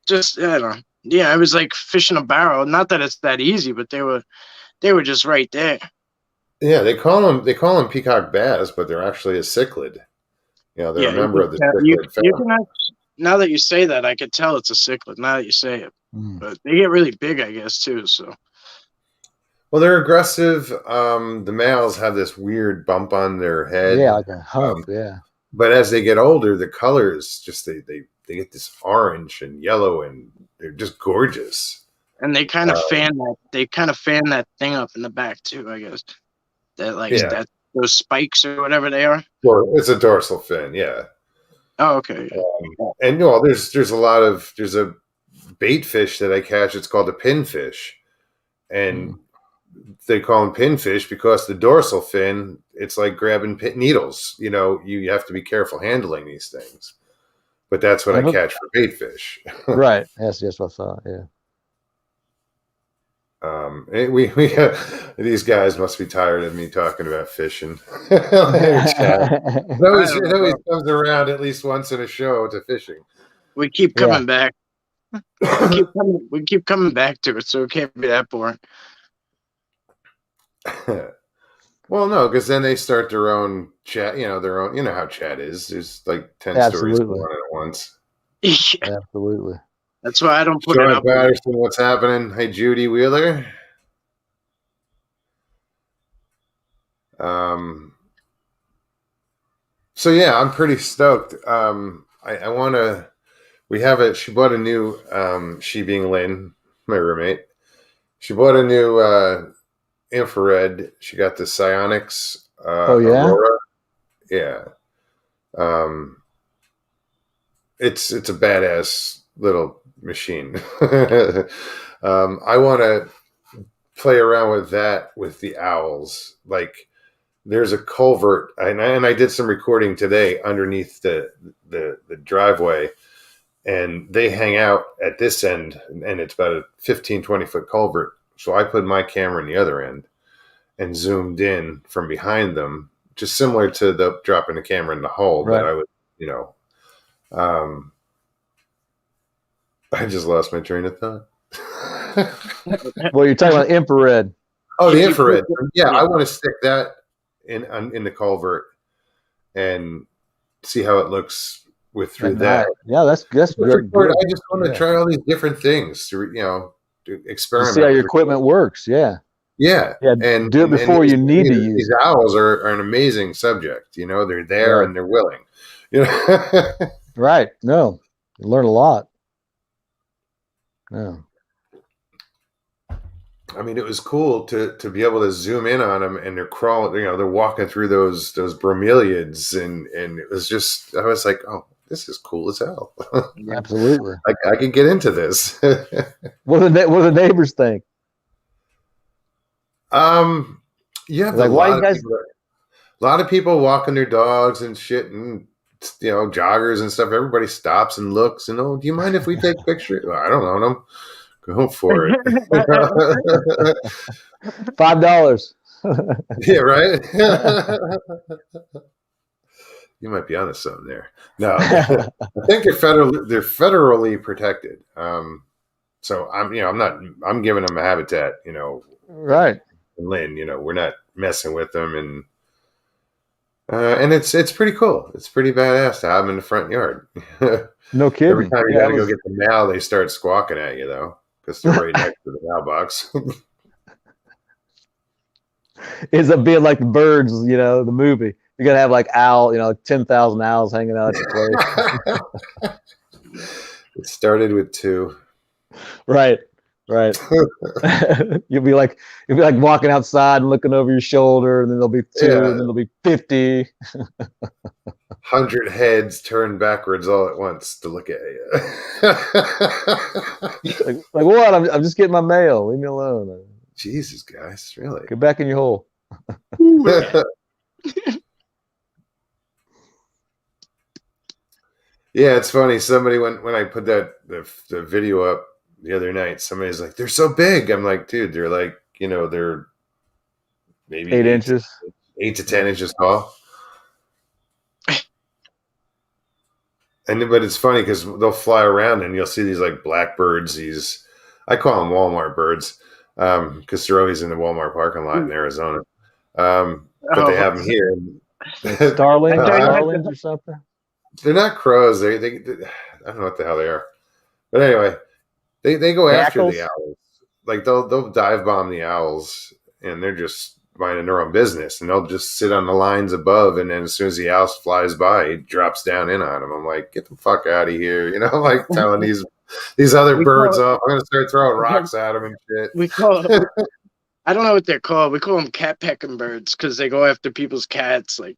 Just I don't know. Yeah, it was like fishing a barrel. Not that it's that easy, but they were just right there. Yeah, they call them peacock bass, but they're actually a cichlid. They're a Yeah, member of the you cichlid you family. can now that you say that, I could tell it's a cichlid. Now that you say it, Mm. but they get really big, I guess too. So Well, they're aggressive. The males have this weird bump on their Yeah, head, like a hump. Yeah. but as they get older, the colors just they get this orange and yellow, and they're just gorgeous. and they kind of Uh, fan that thing up in the back too. I guess that like yeah, that those spikes or whatever they are. well, it's a dorsal fin, yeah. Oh, okay. And there's a bait fish that I catch. It's called a pinfish, and Mm. they call them pinfish because the dorsal fin. It's like grabbing needles. You have to be careful handling these things. But that's what I Uh-huh. catch for bait fish. Right. Yes, what I thought. Yeah. We these guys must be tired of me talking about fishing. I don't It know, always bro. comes around at least once in a show to fishing. We keep Yeah. coming back. We keep coming back to it, so it can't be that boring. Well, no, because then they start their own chat. Their own. You know how chat is. There's like 10 stories Absolutely. going on at once. Yeah, Absolutely. that's why I don't put it Sean up. Patterson, what's happening? Hey, Judy Wheeler. Um. So yeah, I'm pretty stoked. I want to. She bought a new, she being Lynn, my roommate. She bought a new infrared. She got the Psionics Oh yeah. Aurora. Yeah. Um, it's a badass little machine. I want to play around with that with the owls. Like there's a culvert, and I did some recording today underneath the driveway, and they hang out at this end, and it's about a 15-20 foot culvert. So I put my camera in the other end and zoomed in from behind them, just similar to the dropping the camera in the hole. Right. But I would, I just lost my train of thought. Well, you're talking about infrared. Oh, the infrared. Yeah, I want to stick that in the culvert and see how it looks through that. Yeah, that's good. I just want to try all these different things to experiment. To see how your equipment works. Yeah. Yeah, and do it before you need to use. These owls are an amazing subject. They're there and they're willing. Right. No, you learn a lot. No. I mean, it was cool to be able to zoom in on them, and they're crawling. They're walking through those bromeliads, and it was just. I was like, oh, this is cool as hell. Absolutely. I can get into this. What do the neighbors think? You have like, why you guys? A lot of people walking their dogs and shit, and joggers and stuff. Everybody stops and looks, and do you mind if we take pictures? Well, I don't own them. Go for it. $5. Yeah, right. You might be onto something there. No, I think they're federally protected. So I'm giving them a habitat. Right. Lynn, we're not messing with them, and it's pretty cool. It's pretty badass to have them in the front yard. No kidding. Every time you gotta go get the mail, they start squawking at you though, because they're right next to the mailbox. Ends up being like the birds, the movie. You're gonna have like 10,000 owls hanging out at your place. It started with 2. Right. You'll be like walking outside and looking over your shoulder, and then there'll be 2, and then there'll be 50. 100 heads turned backwards all at once to look at you. like what? I'm just getting my mail. Leave me alone. Jesus, guys, really? Get back in your hole. Yeah, it's funny. Somebody when I put the video up the other night, somebody's like, "They're so big." I'm like, "Dude, they're like, they're maybe 8 inches, 8 to 10 inches tall." But it's funny because they'll fly around and you'll see these like blackbirds. I call them Walmart birds because they're always in the Walmart parking lot in Arizona. But they have them here. Starlings or something. They're not crows. They I don't know what the hell they are. But anyway, they go after the owls. Like they'll dive bomb the owls, and they're just minding their own business, and they'll just sit on the lines above, and then as soon as the owl flies by, he drops down in on them. I'm like, get the fuck out of here, like telling these other birds off. I'm gonna start throwing rocks at them and shit. We call I don't know what they're called. We call them cat pecking birds because they go after people's cats. Like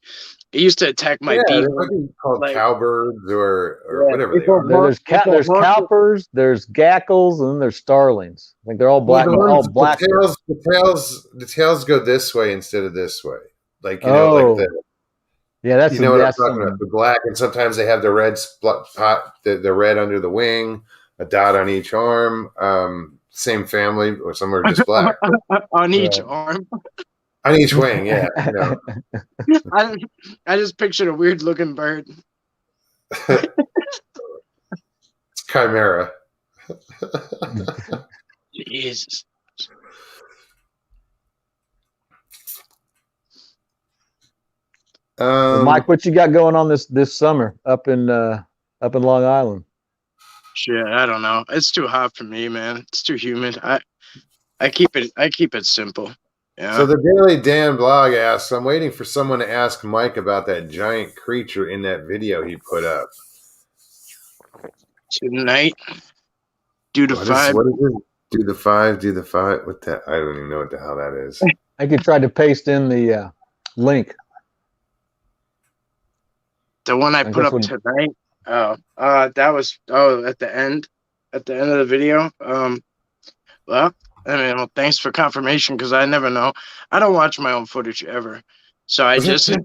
it used to attack my beaver. They're called cowbirds or whatever they are. There's cowpers, there's gackles, and then there's starlings. I think they're all black. The tails go this way instead of this way. Like that's what I'm talking about. The black, and sometimes they have the red spot, the red under the wing, a dot on each arm. Same family, or some are just black on each arm. On each wing, yeah. I just pictured a weird looking bird. It's chimera. Jesus. Mike, what you got going on this summer up in Long Island? Shit, I don't know. It's too hot for me, man. It's too humid. I keep it simple. Yeah. So the Daily Dan blog asks, I'm waiting for someone to ask Mike about that giant creature in that video he put up. Tonight, do the What is 5. what is it? Do the 5, do the 5. What the? I don't even know what the hell that is. I could try to paste in the link. The one I I put guess up when tonight. That was at the end of the video. Well, I mean, well, thanks for confirmation because I never know. I don't watch my own footage ever, so I just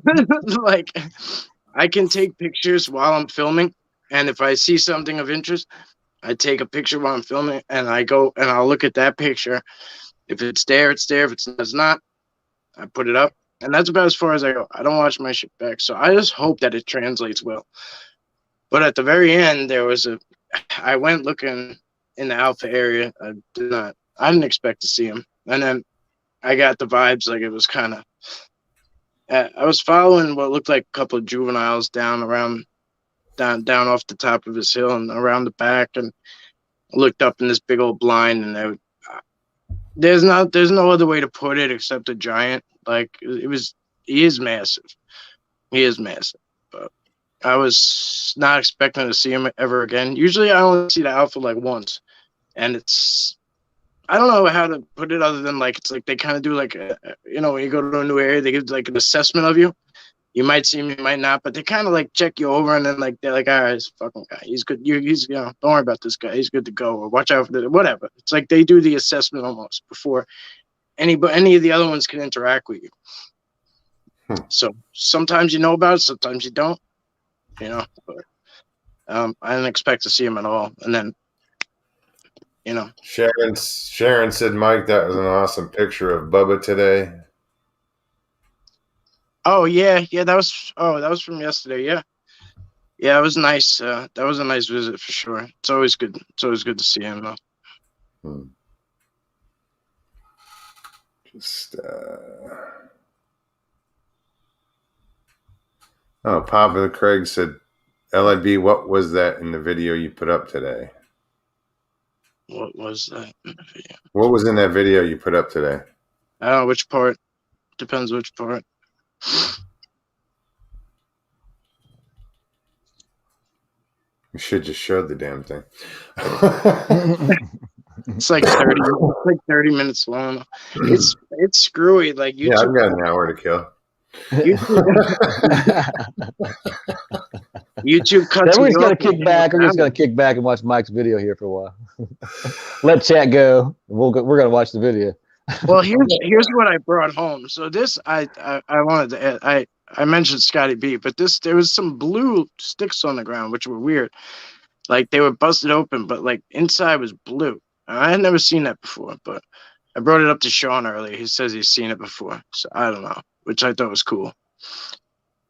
like I can take pictures while I'm filming, and if I see something of interest, I take a picture while I'm filming, and I go and I'll look at that picture. If it's there, it's there. If it's not, I put it up, and that's about as far as I go. I don't watch my shit back, so I just hope that it translates well. But at the very end, I went looking in the alpha area. I didn't expect to see him. And then I got the vibes like it was kind of, I was following what looked like a couple of juveniles down off the top of his hill and around the back, and looked up in this big old blind, and there's no other way to put it except a giant. Like he is massive. He is massive. But I was not expecting to see him ever again. Usually I only see the alpha like once, and I don't know how to put it other than like it's like they kind of do like when you go to a new area, they give like an assessment of you. You might see him, you might not, but they kind of like check you over, and then like they're like, all right, this fucking guy, he's good. Don't worry about this guy, he's good to go, or watch out for the whatever. It's like they do the assessment almost before any of the other ones can interact with you. So sometimes you know about it, sometimes you don't. But I didn't expect to see him at all, and then. Sharon said, Mike, that was an awesome picture of Bubba today. Oh yeah, that was from yesterday. Yeah, it was nice. That was a nice visit for sure. It's always good. It's always good to see him though. Just Papa Craig said, LIB, what was that in the video you put up today? What was that in the video? What was in that video you put up today? I don't know which part. Depends which part. You should just show the damn thing. It's like 30 minutes long. It's screwy. Like YouTube. Yeah, I've got an hour to kill. YouTube cuts. Then we're just gonna kick back. We're just gonna kick back and watch Mike's video here for a while. Let chat go. We're gonna watch the video. Well, here's what I brought home. So this I wanted to add. I mentioned Scotty B, but there was some blue sticks on the ground, which were weird. Like they were busted open, but like inside was blue. I had never seen that before, but I brought it up to Sean earlier. He says he's seen it before, so I don't know, which I thought was cool.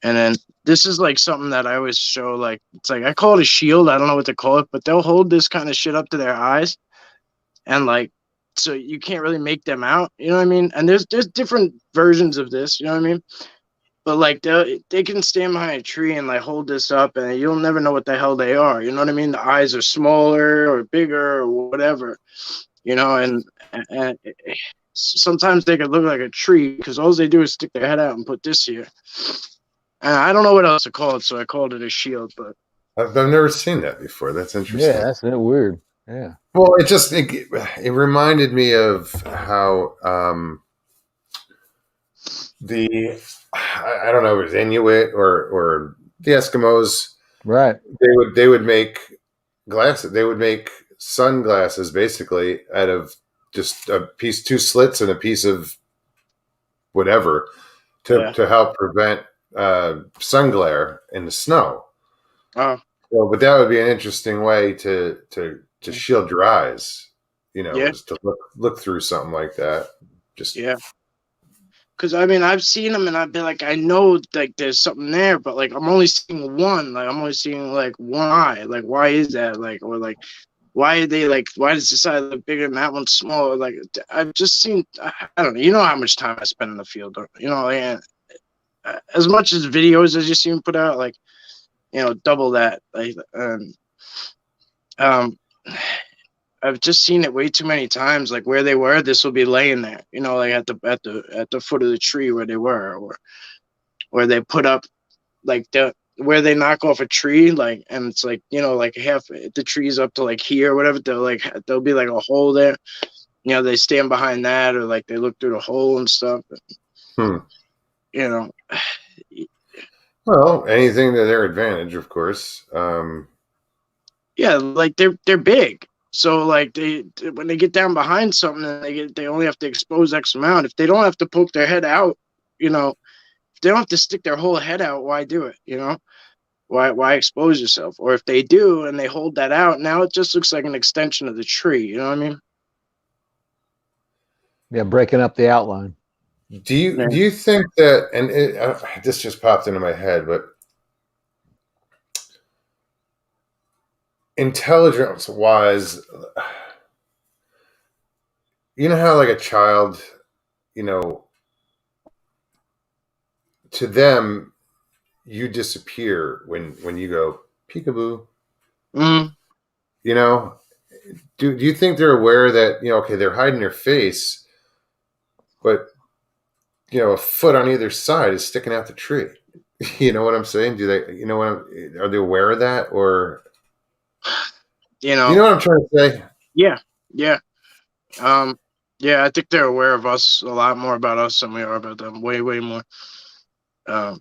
And then this is like something that I always show. Like it's like I call it a shield. I don't know what to call it, but they'll hold this kind of shit up to their eyes, and like so you can't really make them out. You know what I mean? And there's different versions of this. You know what I mean? But like they can stand behind a tree and like hold this up, and you'll never know what the hell they are. You know what I mean? The eyes are smaller or bigger or whatever. And sometimes they could look like a tree because all they do is stick their head out and put this here. I don't know what else to call it, so I called it a shield. But I've never seen that before. That's interesting. Yeah, that's weird. Yeah. Well, it reminded me of how I don't know if it was Inuit or the Eskimos. Right. They would make glasses. They would make sunglasses basically out of just two slits and a piece of whatever to help prevent sun glare in the snow. Oh. So, but that would be an interesting way to shield your eyes. Just to look through something like that. Because I mean, I've seen them, and I've been like, I know like there's something there, but like I'm only seeing one. Like I'm only seeing like one eye. Like why is that? Like or like why does this eye look bigger and that one's smaller? Like I've just seen. I don't know. You know how much time I spend in the field. And as much as videos as you see me put out, like double that. Like I've just seen it way too many times. Like where they were, this will be laying there. Like at the foot of the tree where they were, or where they put up, like where they knock off a tree, like, and it's like, like half the tree's up to like here or whatever. There'll be like a hole there. They stand behind that, or like they look through the hole and stuff. Hmm. You know, Well, anything to their advantage, of course. yeah, like they're big. So like when they get down behind something, and they only have to expose X amount. If they don't have to poke their head out, if they don't have to stick their whole head out, why do it? Why expose yourself? Or if they do and they hold that out, now it just looks like an extension of the tree. You know what I mean? Yeah, breaking up the outline. Do you think that? And this just popped into my head, but intelligence-wise, you know how like a child, to them, you disappear when you go peekaboo. Mm. Do you think they're aware that okay, they're hiding their face, but a foot on either side is sticking out the tree? You know what I'm saying? Do they? Are they aware of that, or You do you know what I'm trying to say? Yeah, yeah. Yeah, I think they're aware of us a lot more about us than we are about them. Way, way more. But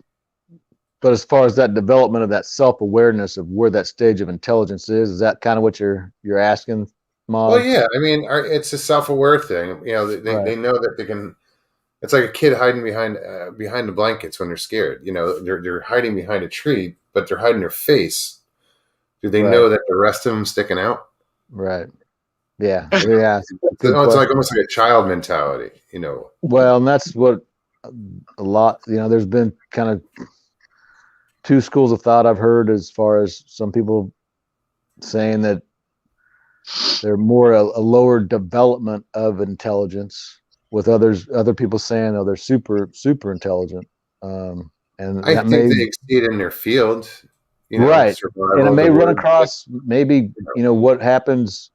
as far as that development of that self-awareness of where that stage of intelligence is that kind of what you're asking, Mom? Well, yeah. I mean, it's a self-aware thing. They know that they can. It's like a kid hiding behind the blankets when they're scared. They're hiding behind a tree, but they're hiding their face. Do they know that the rest of them sticking out? Right. Yeah. Yeah. It's like almost like a child mentality. Well, and that's what a lot. There's been kind of two schools of thought I've heard, as far as some people saying that they're more a lower development of intelligence, with other people saying, oh, they're super intelligent. And I think they exceed in their field, right. And it may run across maybe, what happens,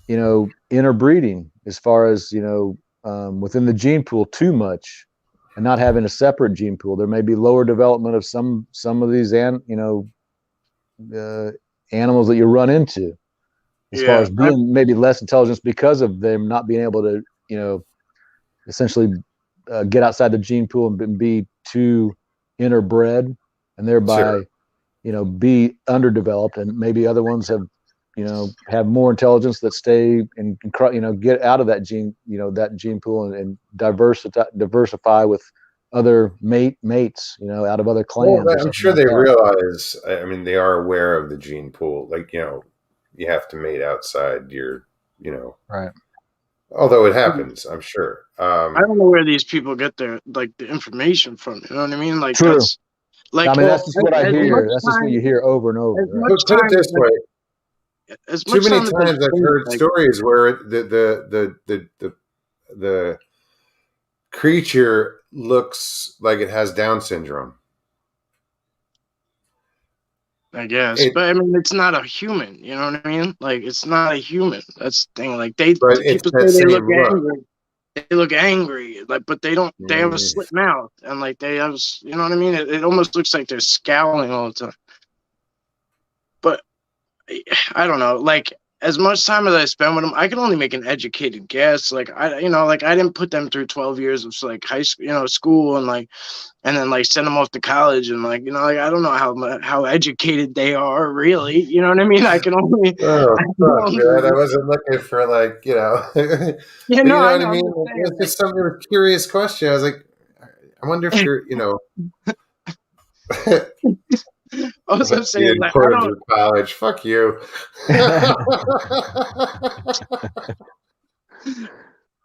interbreeding, as far as, within the gene pool too much and not having a separate gene pool. There may be lower development of some of these, animals that you run into, as far as being maybe less intelligence because of them not being able to, essentially get outside the gene pool and be too interbred, and thereby, be underdeveloped. And maybe other ones have more intelligence that stay and get out of that gene, that gene pool and diversify with other mates, out of other clans. Well, I'm sure they realize. I mean, they are aware of the gene pool. Like, you have to mate outside your, right. Although it happens, I'm sure. I don't know where these people get the information from. You know what I mean? Like, true. That's like, I mean, that's just what I hear. That's just what you hear over and over. Right? Put it this way: too many times I've heard stories where the creature looks like it has Down syndrome. I guess, but I mean, it's not a human. You know what I mean? Like, it's not a human. That's the thing. Like, people say they look angry. They look angry, like, but they don't. They have a slit mouth, and like they have, you know what I mean? It almost looks like they're scowling all the time. But I don't know. Like, as much time as I spend with them, I can only make an educated guess. Like, I didn't put them through 12 years of like high school, school, and then like send them off to college, and like, I don't know how educated they are really. You know what I mean? I can only. I wasn't looking for like, Yeah, you know what I mean? It's just some curious question. I was like, I wonder if you're, I was saying, like, I don't. College. Fuck you.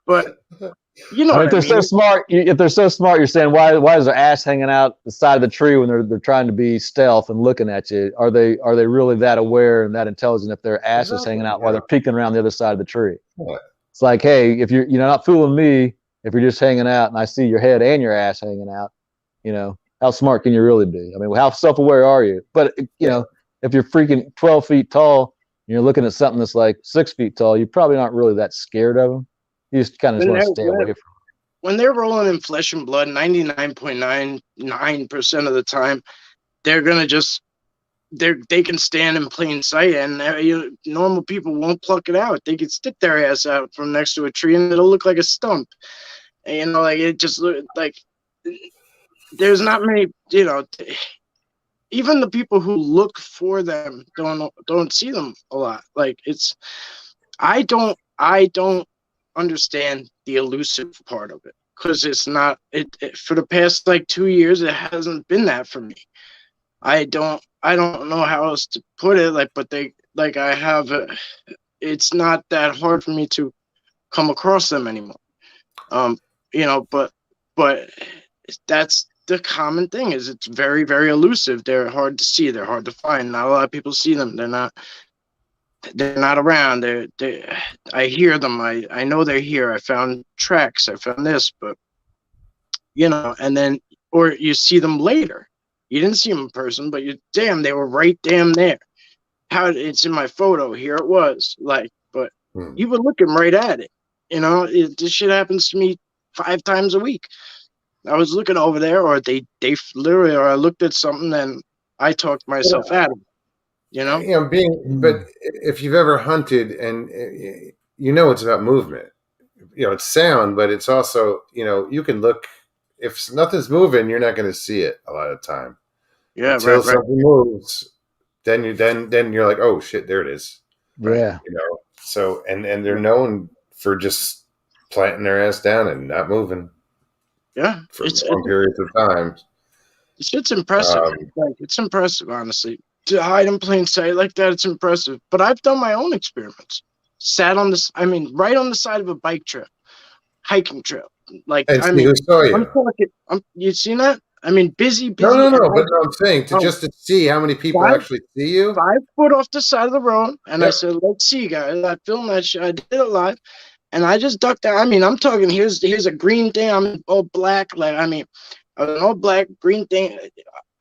But if they're so smart, you're saying why is their ass hanging out the side of the tree when they're trying to be stealth and looking at you? Are they really that aware and that intelligent if their ass is hanging out while they're peeking around the other side of the tree? Yeah. It's like, hey, if you're not fooling me, if you're just hanging out and I see your head and your ass hanging out, how smart can you really be? I mean, how self-aware are you? But if you're freaking 12 feet tall and you're looking at something that's like 6 feet tall, you're probably not really that scared of them. You just kind of want to stay away from them. When they're rolling in flesh and blood, 99.99% of the time, they're gonna just they can stand in plain sight, and normal people won't pluck it out. They can stick their ass out from next to a tree, and it'll look like a stump. And, like it just like there's not many. Even the people who look for them don't see them a lot. Like I don't understand the elusive part of it, because it's not it for the past like 2 years. It hasn't been that for me. I don't know how else to put it. But it's not that hard for me to come across them anymore. But that's the common thing, is it's very, very elusive. They're hard to see. They're hard to find. Not a lot of people see them. They're not around. I hear them. I know they're here. I found tracks. I found this, but and then, or you see them later. You didn't see them in person, but they were right damn there. How it's in my photo. Here it was. But you were looking right at it. This shit happens to me 5 times a week. I was looking over there, or they literally, or I looked at something and I talked myself out of it. But if you've ever hunted, and it's about movement, it's sound, but it's also, you can look. If nothing's moving, you're not going to see it a lot of the time. Yeah, until right. something moves, then you're like, oh shit, there it is. Yeah. So and they're known for just planting their ass down and not moving. Yeah, for long periods of time. It's impressive. It's impressive, honestly. To hide in plain sight like that, it's impressive. But I've done my own experiments. Sat on this, right on the side of a bike trail, hiking trail. Who saw you? You seen that? Busy. No. But I'm saying just to see how many people actually see you. 5 foot off the side of the road, and I said, "Let's see, guys." I filmed that shit. I did it live. And I just ducked down. I'm talking, here's a green thing. I'm all black. I was an all black, green thing.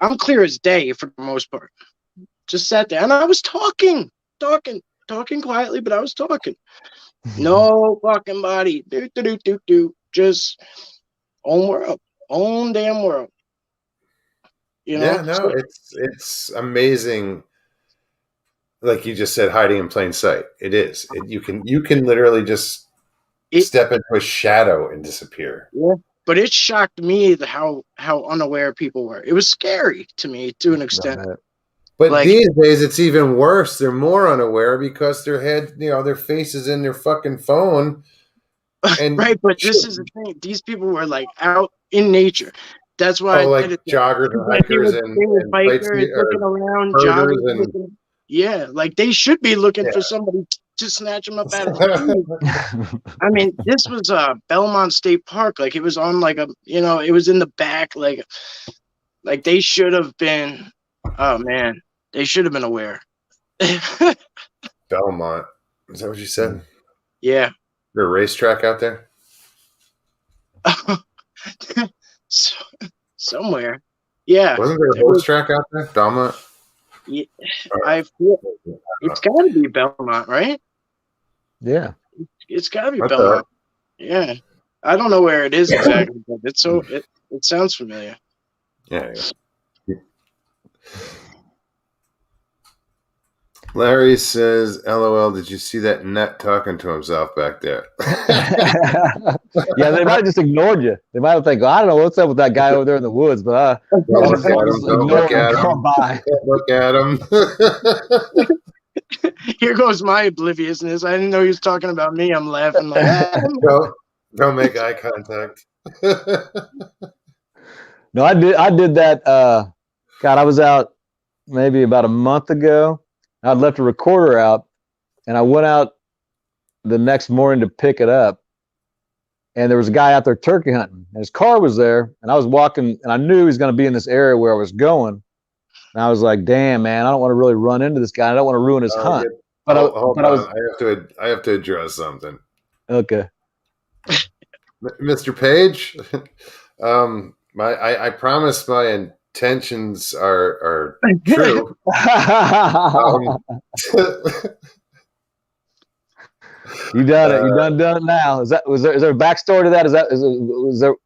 I'm clear as day for the most part. Just sat there. And I was talking quietly, but I was talking. No fucking body. Do. Just own world. Own damn world. It's amazing. Like you just said, hiding in plain sight. It is. You can literally just step into a shadow and disappear. Yeah, but it shocked me how unaware people were. It was scary to me to an extent. But these days it's even worse. They're more unaware because their head, their face is in their fucking phone. And right, but this is the thing. These people were out in nature. That's why I did it. Joggers and hikers and bikers looking around, joggers. They should be looking for somebody to snatch them up out of the tree. This was Belmont State Park. It was on it was in the back. They should have been. Oh man, they should have been aware. Belmont, is that what you said? Yeah. There's a racetrack out there. Somewhere. Yeah. Wasn't there a horse track out there, Belmont? Yeah, I feel it's got to be Belmont, right? Yeah, it's got to be Belmont. Yeah, I don't know where it is exactly, but it sounds familiar. Yeah. Larry says, "LOL, did you see that nut talking to himself back there?" Yeah, they might have just ignored you. They might have think, I don't know what's up with that guy over there in the woods, but don't look at him. Here goes my obliviousness. I didn't know he was talking about me. I'm laughing Don't make eye contact. No, I did that. God, I was out maybe about a month ago. I'd left a recorder out, and I went out the next morning to pick it up, and there was a guy out there turkey hunting, and his car was there, and I was walking, and I knew he was going to be in this area where I was going, and I was like, damn, man, I don't want to really run into this guy. I don't want to ruin his hunt. But I have to address something. Okay. Mr. Page, I promise my intentions are true. You done it. You done it now. Is there a backstory to that?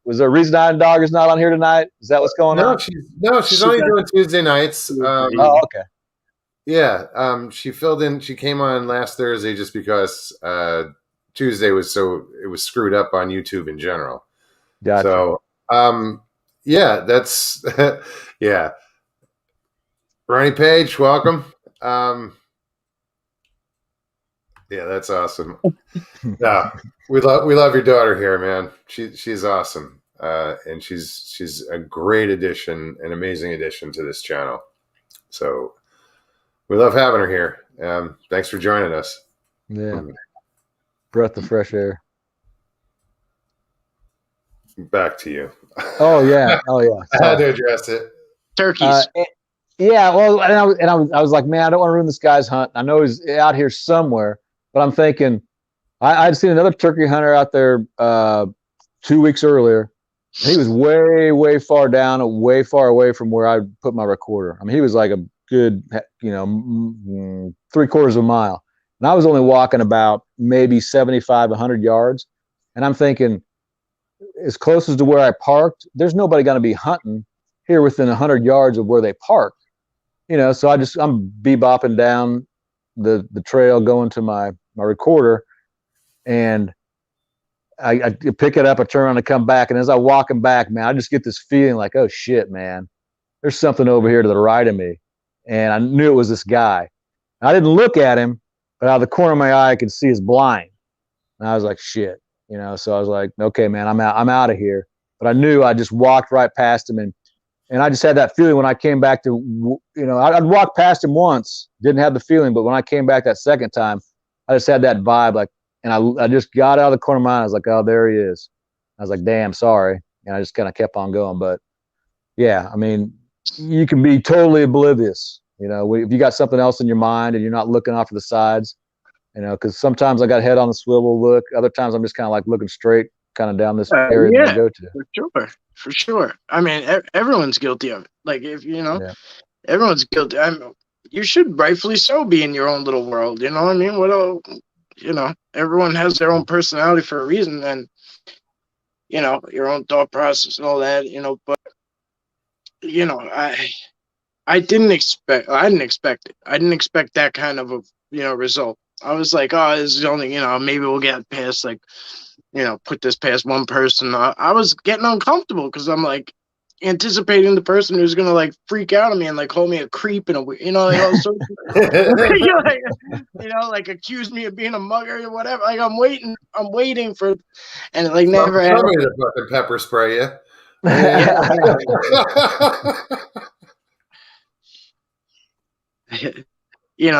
Was there a reason Iron Dog is not on here tonight? Is that what's going No, on? she's only doing Tuesday nights. Oh, okay. Yeah, she filled in. She came on last Thursday just because Tuesday was it was screwed up on YouTube in general. Gotcha. So, yeah, that's yeah. Ronnie Page, welcome. Yeah, that's awesome. No, we love your daughter here, man. She's awesome, and she's a great addition, an amazing addition to this channel. So we love having her here. Thanks for joining us. Yeah, breath of fresh air. Back to you. Oh yeah, I had to address it. Turkeys. Yeah, well, I was like, man, I don't want to ruin this guy's hunt. I know he's out here somewhere, but I'm thinking I'd seen another turkey hunter out there 2 weeks earlier. And he was way far down, way far away from where I put my recorder. I mean, he was like a good, 3/4 of a mile, and I was only walking about maybe 75, 100 yards. And I'm thinking, as close as to where I parked, there's nobody going to be hunting here within 100 yards of where they parked. So I'm bebopping down the trail going to my recorder, and I pick it up, I turn around and come back. And as I'm walking back, man, I just get this feeling like, oh shit, man, there's something over here to the right of me. And I knew it was this guy. I didn't look at him, but out of the corner of my eye, I could see his blind. And I was like, shit, so I was like, okay, man, I'm out of here. But I knew I just walked right past him. And I just had that feeling when I came back to, I'd walked past him once, didn't have the feeling. But when I came back that second time, I just had that vibe, like, and I just got out of the corner of my eye. I was like, oh, there he is. I was like, damn, sorry. And I just kind of kept on going. But yeah, I mean, you can be totally oblivious, if you got something else in your mind and you're not looking off to the sides, because sometimes I got head on the swivel look. Other times I'm just kind of like looking straight kind of down this area that I go to. For sure. I mean, everyone's guilty of it. Like, if, everyone's guilty. You should rightfully so be in your own little world. You know what I mean? What else? Everyone has their own personality for a reason, and your own thought process and all that. But I didn't expect it. I didn't expect that kind of a result. I was like, oh, this is only maybe we'll get past, like, put this past one person. I was getting uncomfortable because I'm like anticipating the person who's gonna like freak out on me and like call me a creep and like all sorts of, like accuse me of being a mugger or whatever. Like I'm waiting for, and it like never happened. Somebody to fucking pepper spray you.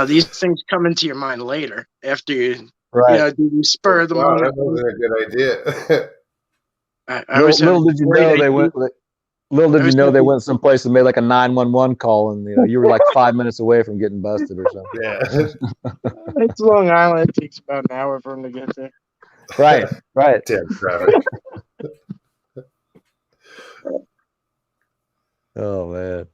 These things come into your mind later after you, right. You spur the moment. That wasn't a good idea. Little did you know they went. Little did you know they went someplace and made like a 911 call, and you were like 5 minutes away from getting busted or something. Yeah, it's Long Island. It takes about an hour for them to get there. Right. Damn traffic. Oh man.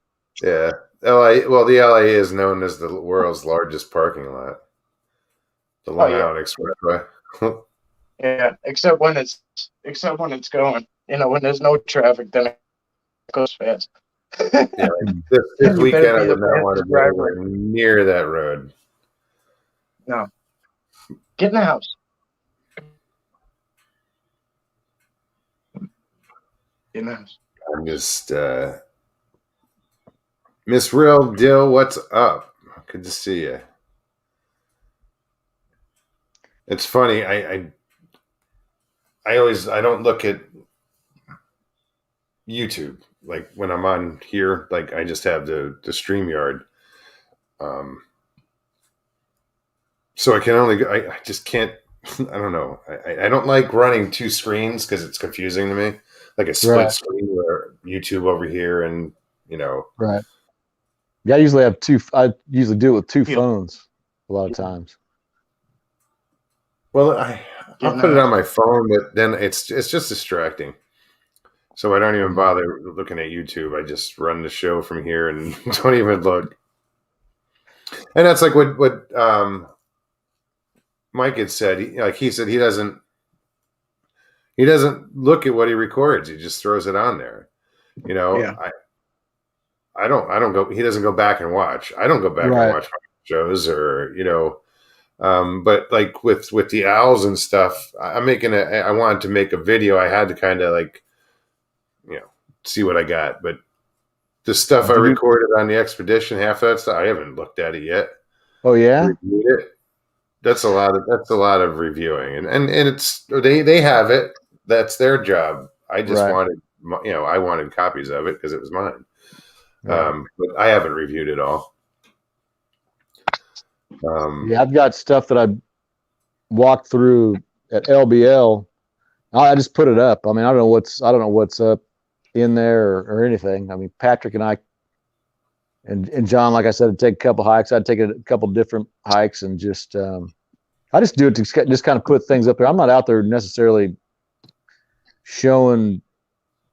Yeah, LA. Well, the LA is known as the world's largest parking lot. The Long Island Expressway. Yeah, except when it's going. When there's no traffic, then it goes fast. Yeah, this weekend I would not want to be anywhere near that road. No. Get in the house. Get in the house. I'm just Miss Real Dill, what's up? Good to see you. It's funny, I don't look at YouTube. Like when I'm on here, like I just have the StreamYard. So I can only I just can't I don't know. I don't like running two screens because it's confusing to me. Like a split screen where YouTube over here and Right. Yeah, I usually do it with two phones a lot of times. Well, I'll put it on my phone, but then it's just distracting. So I don't even bother looking at YouTube. I just run the show from here and don't even look. And that's like what Mike had said, he said he doesn't look at what he records. He just throws it on there. You know, Yeah. I don't go. He doesn't go back and watch. I don't go back and Right. watch shows or but like with the owls and stuff, I wanted to make a video. I had to kind of like, see what I got. But the stuff I Do you? recorded on the expedition, half of that stuff, I haven't looked at it yet. Oh yeah. Reviewed it. That's a lot of reviewing, and it's they have it. That's their job. I just Right. wanted, I wanted copies of it because it was mine. Right. But I haven't reviewed it all. Yeah, I've got stuff that I walked through at LBL. I just put it up. I mean, I don't know what's up in there or anything. I mean, Patrick and I and John, like I said, would take a couple hikes. I'd take a couple different hikes and just I just do it to just kind of put things up there. I'm not out there necessarily showing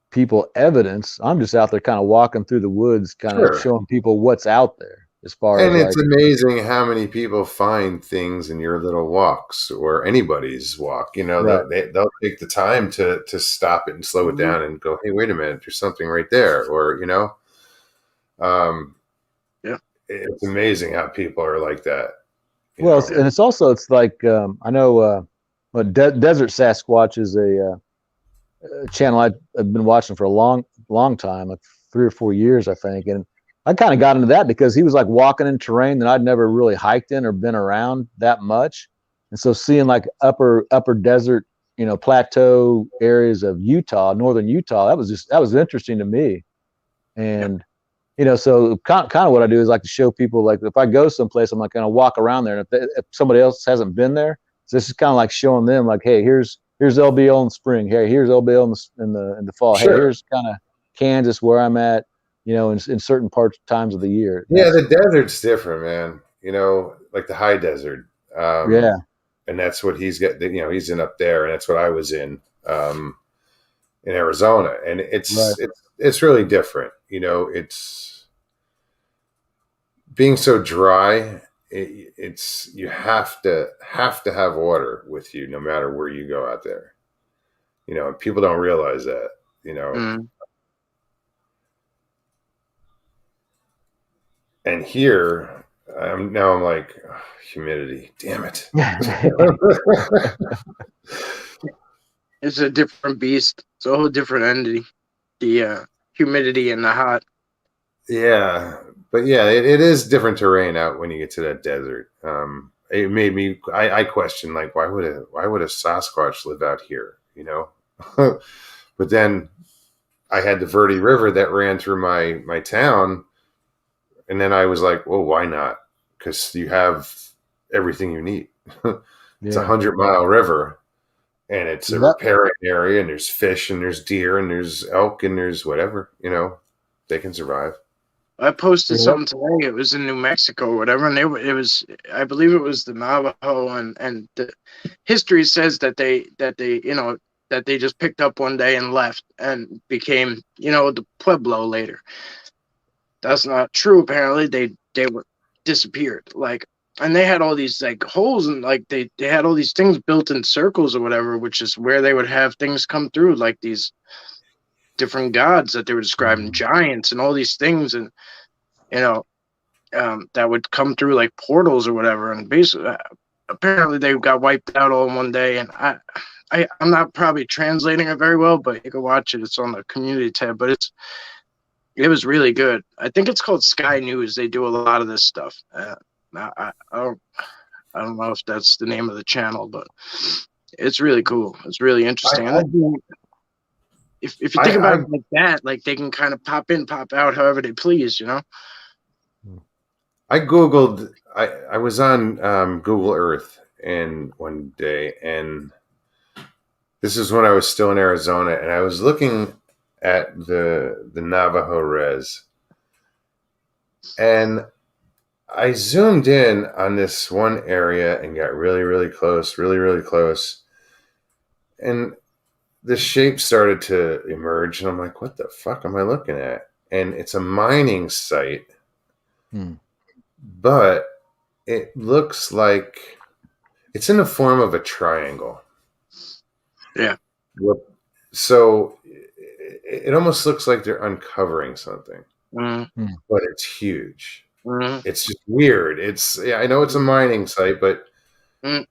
people evidence. I'm just out there kind of walking through the woods, kind of Sure. showing people what's out there as far as And it's like, amazing how many people find things in your little walks or anybody's walk. right. They'll take the time to stop it and slow it down and go, hey, wait a minute, there's something right there. Or, um, Yeah. it's amazing how people are like that. Well, and it's like I know Desert Sasquatch is a channel I've been watching for a long time, like 3 or 4 years, I think. And I kind of got into that because he was like walking in terrain that I'd never really hiked in or been around that much. And so seeing like upper desert, plateau areas of Utah, northern Utah, that was interesting to me. And so kind of what I do is like to show people, like if I go someplace, I'm like going to walk around there. And if somebody else hasn't been there, so this is kind of like showing them like, hey, here's LBL in the spring. Hey, here's LBL in the fall. Hey, Sure. here's kind of Kansas where I'm at, in certain times of the year. Yeah, the desert's different, man. Like the high desert. Yeah, And that's what he's got, he's in up there, and that's what I was in Arizona. And right. it's really different. It's being so dry. It's you have to have water with you no matter where you go out there. And people don't realize that. Mm. And here, I'm like, oh, humidity. Damn it. It's a different beast. It's a whole different entity. The humidity and the hot. Yeah, but yeah, it is different terrain out when you get to that desert. It made me. I question, like, why would a Sasquatch live out here? But then I had the Verde River that ran through my town, and then I was like, well, why not? Because you have everything you need. It's a Yeah. 100-mile river, and it's a That, riparian area, and there's fish, and there's deer, and there's elk, and there's whatever. They can survive. I posted yeah. something today. It was in New Mexico or whatever, and it was, I believe it was the Navajo, and the history says that they just picked up one day and left and became the Pueblo later. That's not true. Apparently, they were disappeared. Like, and they had all these like holes, and like they had all these things built in circles or whatever, which is where they would have things come through, like these different gods that they were describing, giants and all these things, and that would come through like portals or whatever. And basically, apparently they got wiped out all in one day. And I'm not probably translating it very well, but you can watch it. It's on the community tab, but it was really good. I think it's called Sky News. They do a lot of this stuff. I don't know if that's the name of the channel, but it's really cool. It's really interesting. If you think about it like that, like they can kind of pop in, pop out however they please, I Googled, I was on Google Earth and one day, and this is when I was still in Arizona, and I was looking at the Navajo res, and I zoomed in on this one area and got really, really close, really, really close. And the shape started to emerge, and I'm like, what the fuck am I looking at? And it's a mining site. Hmm. But it looks like It's in the form of a triangle. Yeah. So it almost looks like they're uncovering something, Mm-hmm. but it's huge. Mm-hmm. It's just weird. I know it's a mining site, but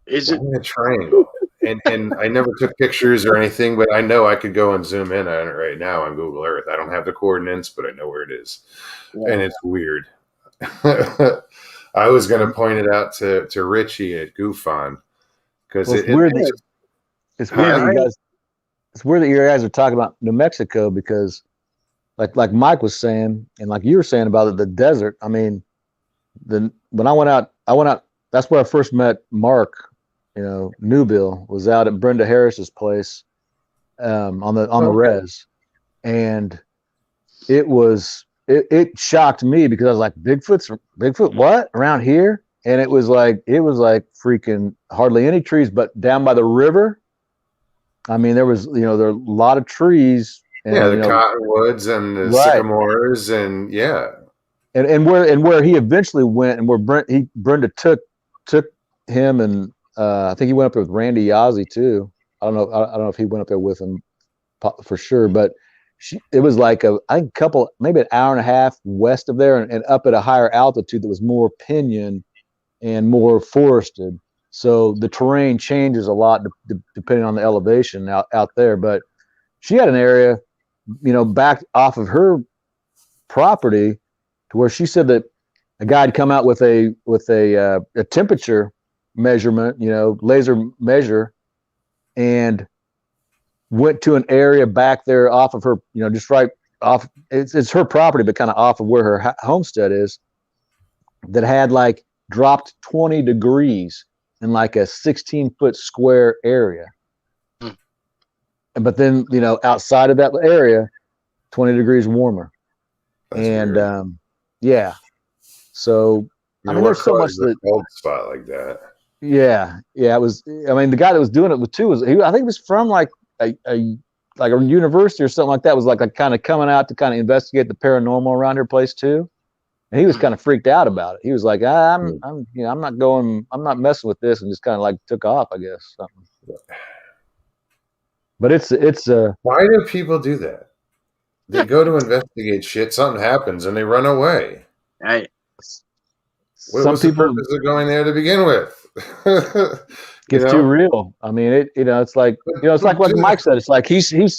Is why it? a triangle? And I never took pictures or anything, but I know I could go and zoom in on it right now on Google Earth. I don't have the coordinates, but I know where it is, Yeah. and it's weird. I was going to point it out to Richie at GoofOn because Well, it's weird. It's weird that you guys. It's weird that you guys are talking about New Mexico because, like Mike was saying, and like you were saying about the desert. I mean, when I went out. That's where I first met Mark. You know, Newbill was out at Brenda Harris's place on the res, and it shocked me because I was like, Bigfoot what around here? And it was like freaking hardly any trees, but down by the river. I mean, there was there are a lot of trees and the cottonwoods and the right. sycamores and and where he eventually went and where Brenda took him and I think he went up there with Randy Yazzie too. I don't know if he went up there with him for sure, but it was like I think maybe an hour and a half west of there and up at a higher altitude that was more pinyon and more forested. So the terrain changes a lot depending on the elevation out there. But she had an area, back off of her property to where she said that a guy had come out with a temperature measurement, laser measure, and went to an area back there off of her, just right off. It's her property, but kind of off of where her homestead is. That had like dropped 20 degrees in like a 16-foot square area. But then, outside of that area, 20 degrees warmer. That's and weird. Yeah. So I mean, there's so much that cold spot like that. Yeah, it was. I mean, the guy that was doing it with too was I think he was from like a university or something like that. Was like kind of coming out to kind of investigate the paranormal around her place too. And he was kind of freaked out about it. He was like, I'm not messing with this, and just kind of like took off, I guess. Something. But it's why do people do that? They go to investigate shit, something happens, and they run away. Right. What was the purpose of going there to begin with? Gets too real. I mean, it's like it's like what Mike said. It's like he sees,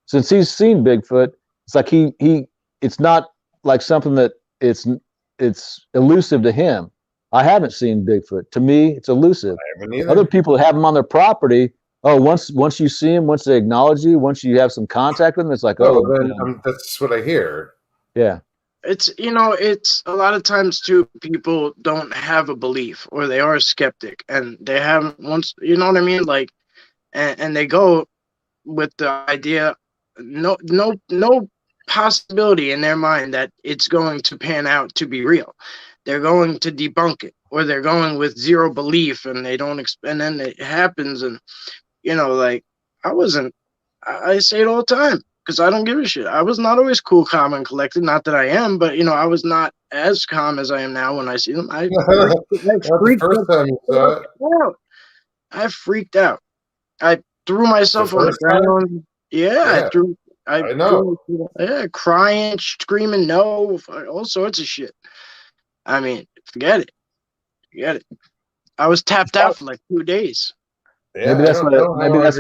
since he's seen Bigfoot. It's like it's not like something that it's elusive to him. I haven't seen Bigfoot. To me, it's elusive. Other people that have him on their property. Oh, once you see him, once they acknowledge you, once you have some contact with them, it's like, that's what I hear. Yeah. It's it's a lot of times too, people don't have a belief or they are a skeptic and they haven't once, you know what I mean? Like, and they go with the idea, no possibility in their mind that it's going to pan out to be real. They're going to debunk it, or they're going with zero belief and they don't, and then it happens. And, like I say it all the time, because I don't give a shit. I was not always cool, calm, and collected. Not that I am, but I was not as calm as I am now when I see them. I freaked out. I threw myself on the ground. Yeah, I know. Crying, screaming, no, all sorts of shit. I mean, forget it. I was tapped out for like 2 days. Yeah, maybe that's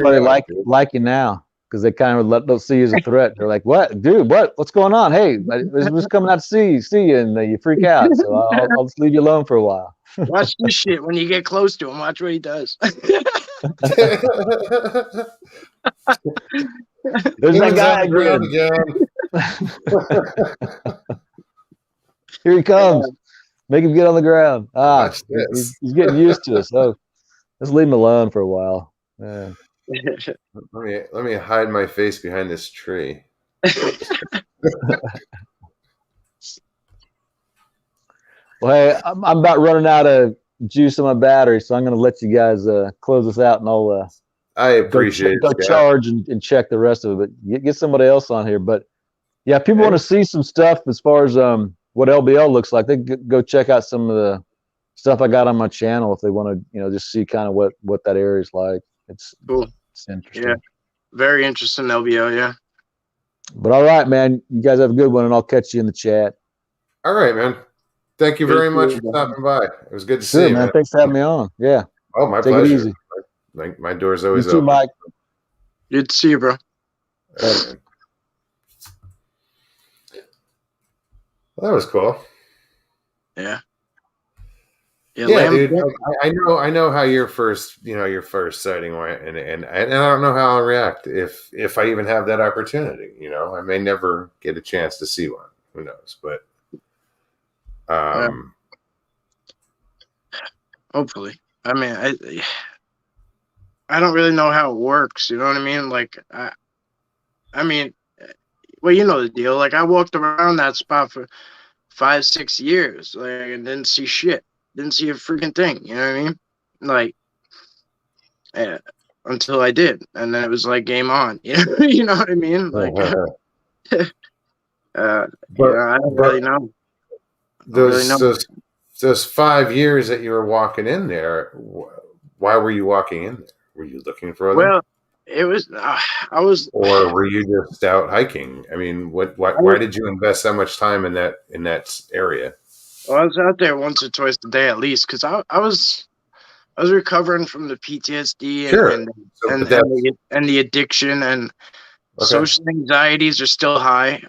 why they like you now. Because they kind of don't see you as a threat. They're like, "What, dude? What's going on? Hey, we're just coming out to see you," and you freak out. So I'll just leave you alone for a while. Watch this shit when you get close to him. Watch what he does. There's that guy again. Here he comes. Make him get on the ground. He's getting used to it. So let's leave him alone for a while. Yeah. Let me hide my face behind this tree. Well, hey, I'm about running out of juice in my battery, so I'm going to let you guys close this out, and I'll I appreciate go charge and check the rest of it. But get somebody else on here. But yeah, if people want to see some stuff as far as what LBL looks like, they go check out some of stuff I got on my channel if they want to, just see kind of what that area is like. It's Cool. It's interesting. Yeah. Very interesting, LBO. Yeah. But all right, man. You guys have a good one, and I'll catch you in the chat. All right, man. Thank you Good very to much see for you, stopping by. It was good to Sure, see you, man. man. Thanks for having me on. Yeah. Oh, my Take it pleasure. easy. My door's You always too, open. Mike. Good to see you, bro. All right, man. Well, that was cool. Yeah. Yeah, Yeah, dude. I know how your first sighting went, and I don't know how I'll react if I even have that opportunity. I may never get a chance to see one. Who knows? But hopefully. I mean, I don't really know how it works. You know what I mean? Like, I mean, well, you know the deal. Like, I walked around that spot for 5-6 years, like, and didn't see shit. Didn't see a freaking thing. You know what I mean? Like, yeah, until I did, and then it was like game on. You know what I mean? Like, but I don't really know. those 5 years that you were walking in there, why were you walking in there? Were you looking for them? Well, it was. I was. Or were you just out hiking? I mean, why did you invest so much time in that area? Well, I was out there once or twice a day at least, because I was recovering from the PTSD and the addiction, and social anxieties are still high.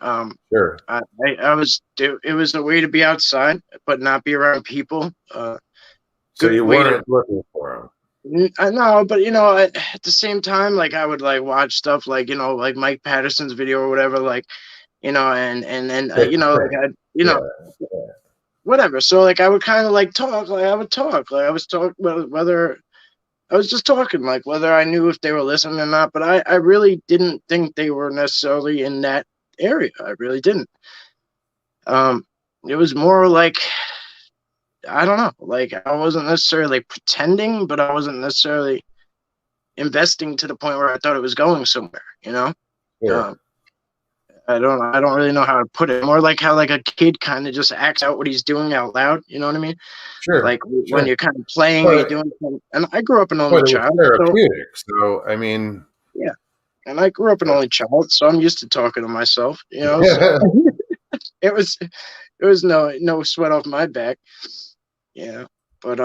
Sure. It was a way to be outside but not be around people. So you weren't looking for them. I know, but at the same time, like, I would like watch stuff like like Mike Patterson's video or whatever, like, and whatever. So like I would kind of like talk, like I would talk, like I was talking whether I was just talking, like whether I knew if they were listening or not. But I really didn't think they were necessarily in that area. I really didn't. It was more like, I don't know, like I wasn't necessarily pretending, but I wasn't necessarily investing to the point where I thought it was going somewhere. Yeah. I don't really know how to put it. More like how like a kid kind of just acts out what he's doing out loud. You know what I mean? Sure. Like when you're kind of playing or you're doing something. And I grew up an only child. Therapeutic. So I mean. Yeah. And I grew up an only child, so I'm used to talking to myself. So it was no sweat off my back. Yeah. But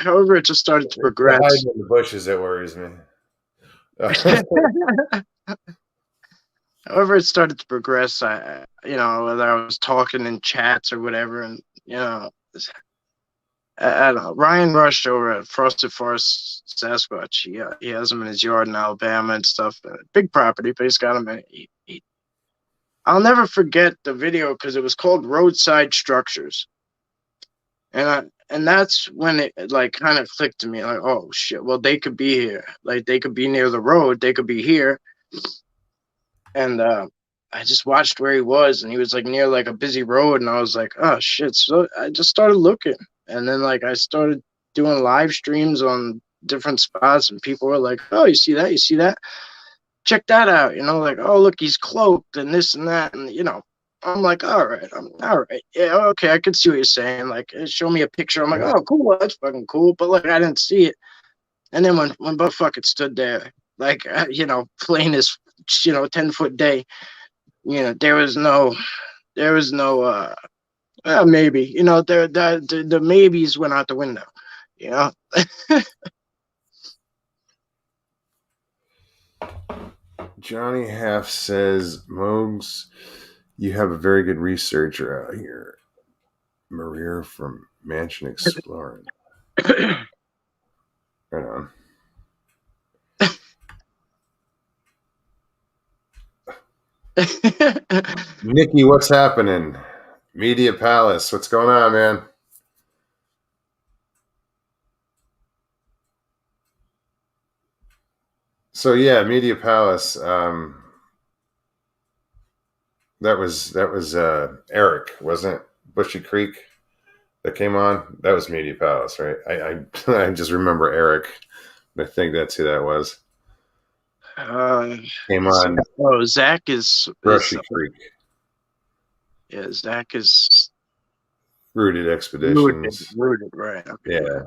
however, it just started to progress. Hiding in the bushes, that worries me. However, it started to progress. I whether I was talking in chats or whatever, and I don't know. Ryan Rush over at Frosted Forest Sasquatch. He has them in his yard in Alabama and stuff. Big property, but he's got them in. I'll never forget the video because it was called Roadside Structures, and that's when it like kind of clicked to me, like, oh shit, well they could be here, like they could be near the road, they could be here. And I just watched where he was, and he was like near like a busy road, and I was like, oh shit. So I just started looking, and then like I started doing live streams on different spots, and people were like, oh, you see that, check that out, like, oh look, he's cloaked and this and that, and I'm like, all right, yeah, okay, I can see what you're saying. Like, show me a picture. I'm like, oh, cool, that's fucking cool. But like, I didn't see it. And then when butt fucking stood there, like, plain as 10-foot day, there was no, maybe, the maybes went out the window, Johnny Half says, Mogs, you have a very good researcher out here. Maria from Mansion Exploring. Right on. Nikki, what's happening? Media Palace, what's going on, man? So yeah, Media Palace. That was Eric, wasn't it? Bushy Creek that came on. That was Media Palace, right? I just remember Eric. I think that's who that was. Came on. Oh, Zach is Bushy Creek. Yeah, Zach is Rooted Expeditions. Rooted, right? Okay. Yeah.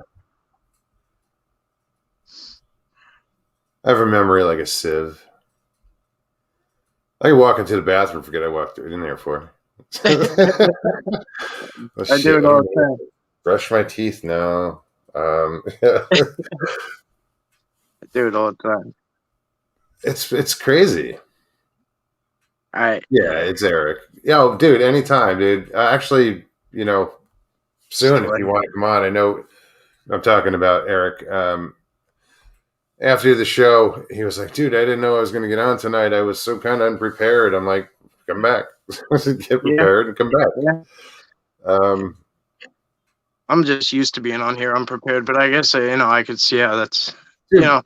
I have a memory like a sieve. I can walk into the bathroom, forget I walked in there for. Oh I do shit! it all the time. Brush my teeth? No. I do it all the time. It's crazy. Yeah, It's Eric. Yo, dude, anytime, dude. Actually, soon if you want to come on. I know I'm talking about Eric. After the show, he was like, dude, I didn't know I was going to get on tonight. I was so kind of unprepared. I'm like, come back. Get prepared and come back. Yeah. I'm just used to being on here unprepared, but I guess I could see how that's Dude, I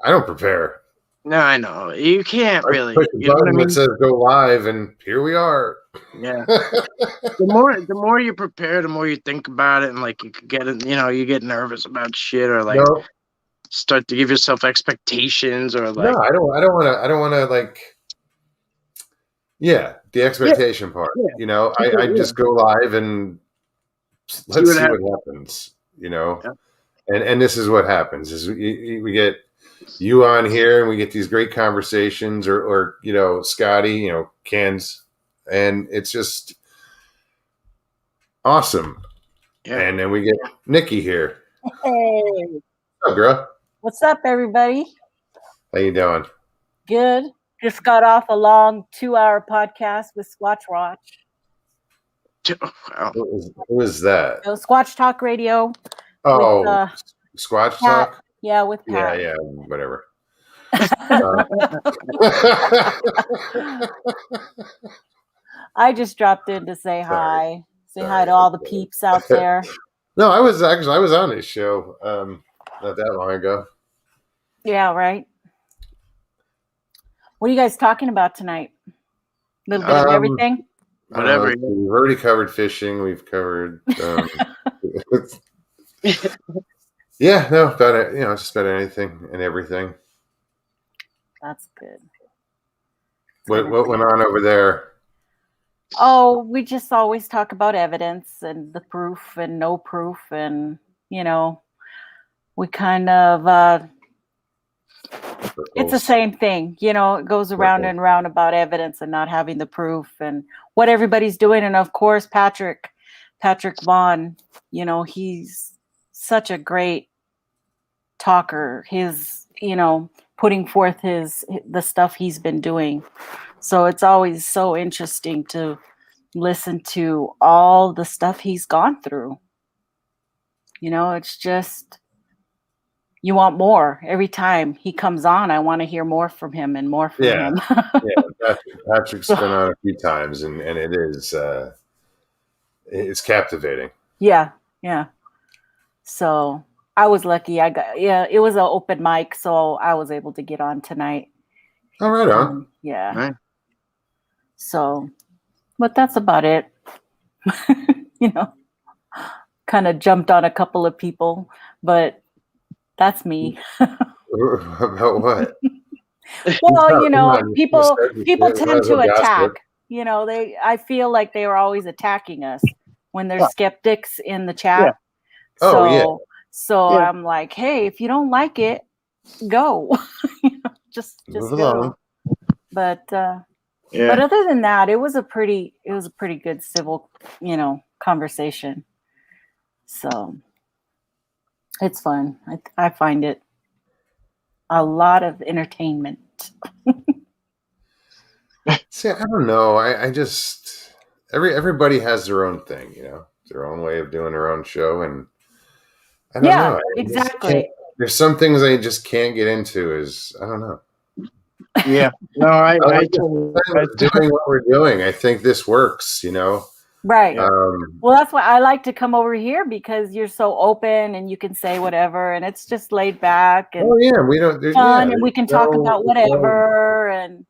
don't prepare. No, I know you can't really. Push the button that says go live, and here we are. Yeah. the more you prepare, the more you think about it, and like you could get it. You get nervous about shit, or like start to give yourself expectations, or like. No, I don't want to like. Yeah, the expectation part. Yeah. I just go live and let's see what happens. And this is what happens: is we get you on here and we get these great conversations, or Scotty, Cans, and it's just awesome. Yeah. And then we get Nikki here. Hey. What's up, girl? What's up, everybody? How you doing? Good. Just got off a long 2-hour podcast with Squatch Watch. Wow. Who was that? Squatch Talk Radio. Oh, with, Squatch Talk? Yeah, with Pat. Yeah, whatever. I just dropped in to say hi. Say hi to all the peeps out there. No, I was on his show not that long ago. Yeah, right. What are you guys talking about tonight? A little bit of everything? Whatever. We've already covered fishing. We've covered yeah, no, about it, just about anything and everything. That's good. What went on over there? Oh, we just always talk about evidence and the proof and no proof, and we kind of it's the same thing, it goes around and around about evidence and not having the proof and what everybody's doing. And of course, Patrick Vaughn, he's such a great talker. His, putting forth the stuff he's been doing. So it's always so interesting to listen to all the stuff he's gone through. It's just, you want more. Every time he comes on, I want to hear more from him and more from him. Yeah, Patrick's been on a few times, and it is it's captivating. Yeah. So I was lucky. It was an open mic, so I was able to get on tonight. Oh, right on. Yeah. Right. So, but that's about it. Kind of jumped on a couple of people, but that's me. About what? Well, people tend to attack. I feel like they were always attacking us when there's skeptics in the chat. Yeah. So I'm like, hey, if you don't like it, go. just go. But but other than that, it was a pretty good civil, conversation. So it's fun. I find it a lot of entertainment. See, I don't know. I just everybody has their own thing, their own way of doing their own show, and I don't know. Exactly. There's some things I just can't get into. I don't know. Yeah. No, I doing what we're doing. I think this works, Right. Well, that's why I like to come over here, because you're so open and you can say whatever, and it's just laid back and we don't fun, and we can talk about whatever, and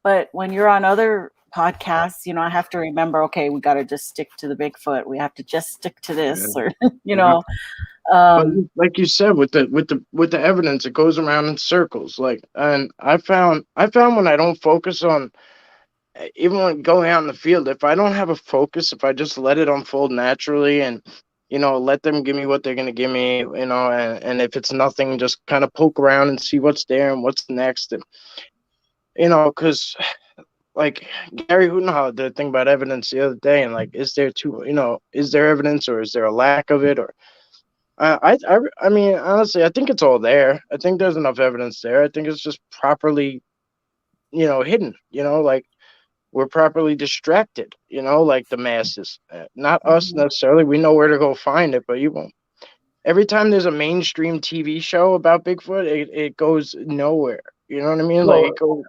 but when you're on other podcasts, I have to remember, okay, we got to just stick to the Bigfoot. We have to just stick to this, or But like you said, with the evidence, it goes around in circles. Like, and I found when I don't focus on even when going out in the field, if I don't have a focus, if I just let it unfold naturally and, let them give me what they're going to give me, and if it's nothing, just kind of poke around and see what's there and what's next. And, because like Gary Hootenhall did a thing about evidence the other day, and like, is there evidence or is there a lack of it? Or I mean, honestly, I think it's all there. I think there's enough evidence there. I think it's just properly, hidden, like we're properly distracted, like the masses, not us necessarily. We know where to go find it, but you won't. Every time there's a mainstream TV show about Bigfoot, it goes nowhere. You know what I mean? Well, Like it goes.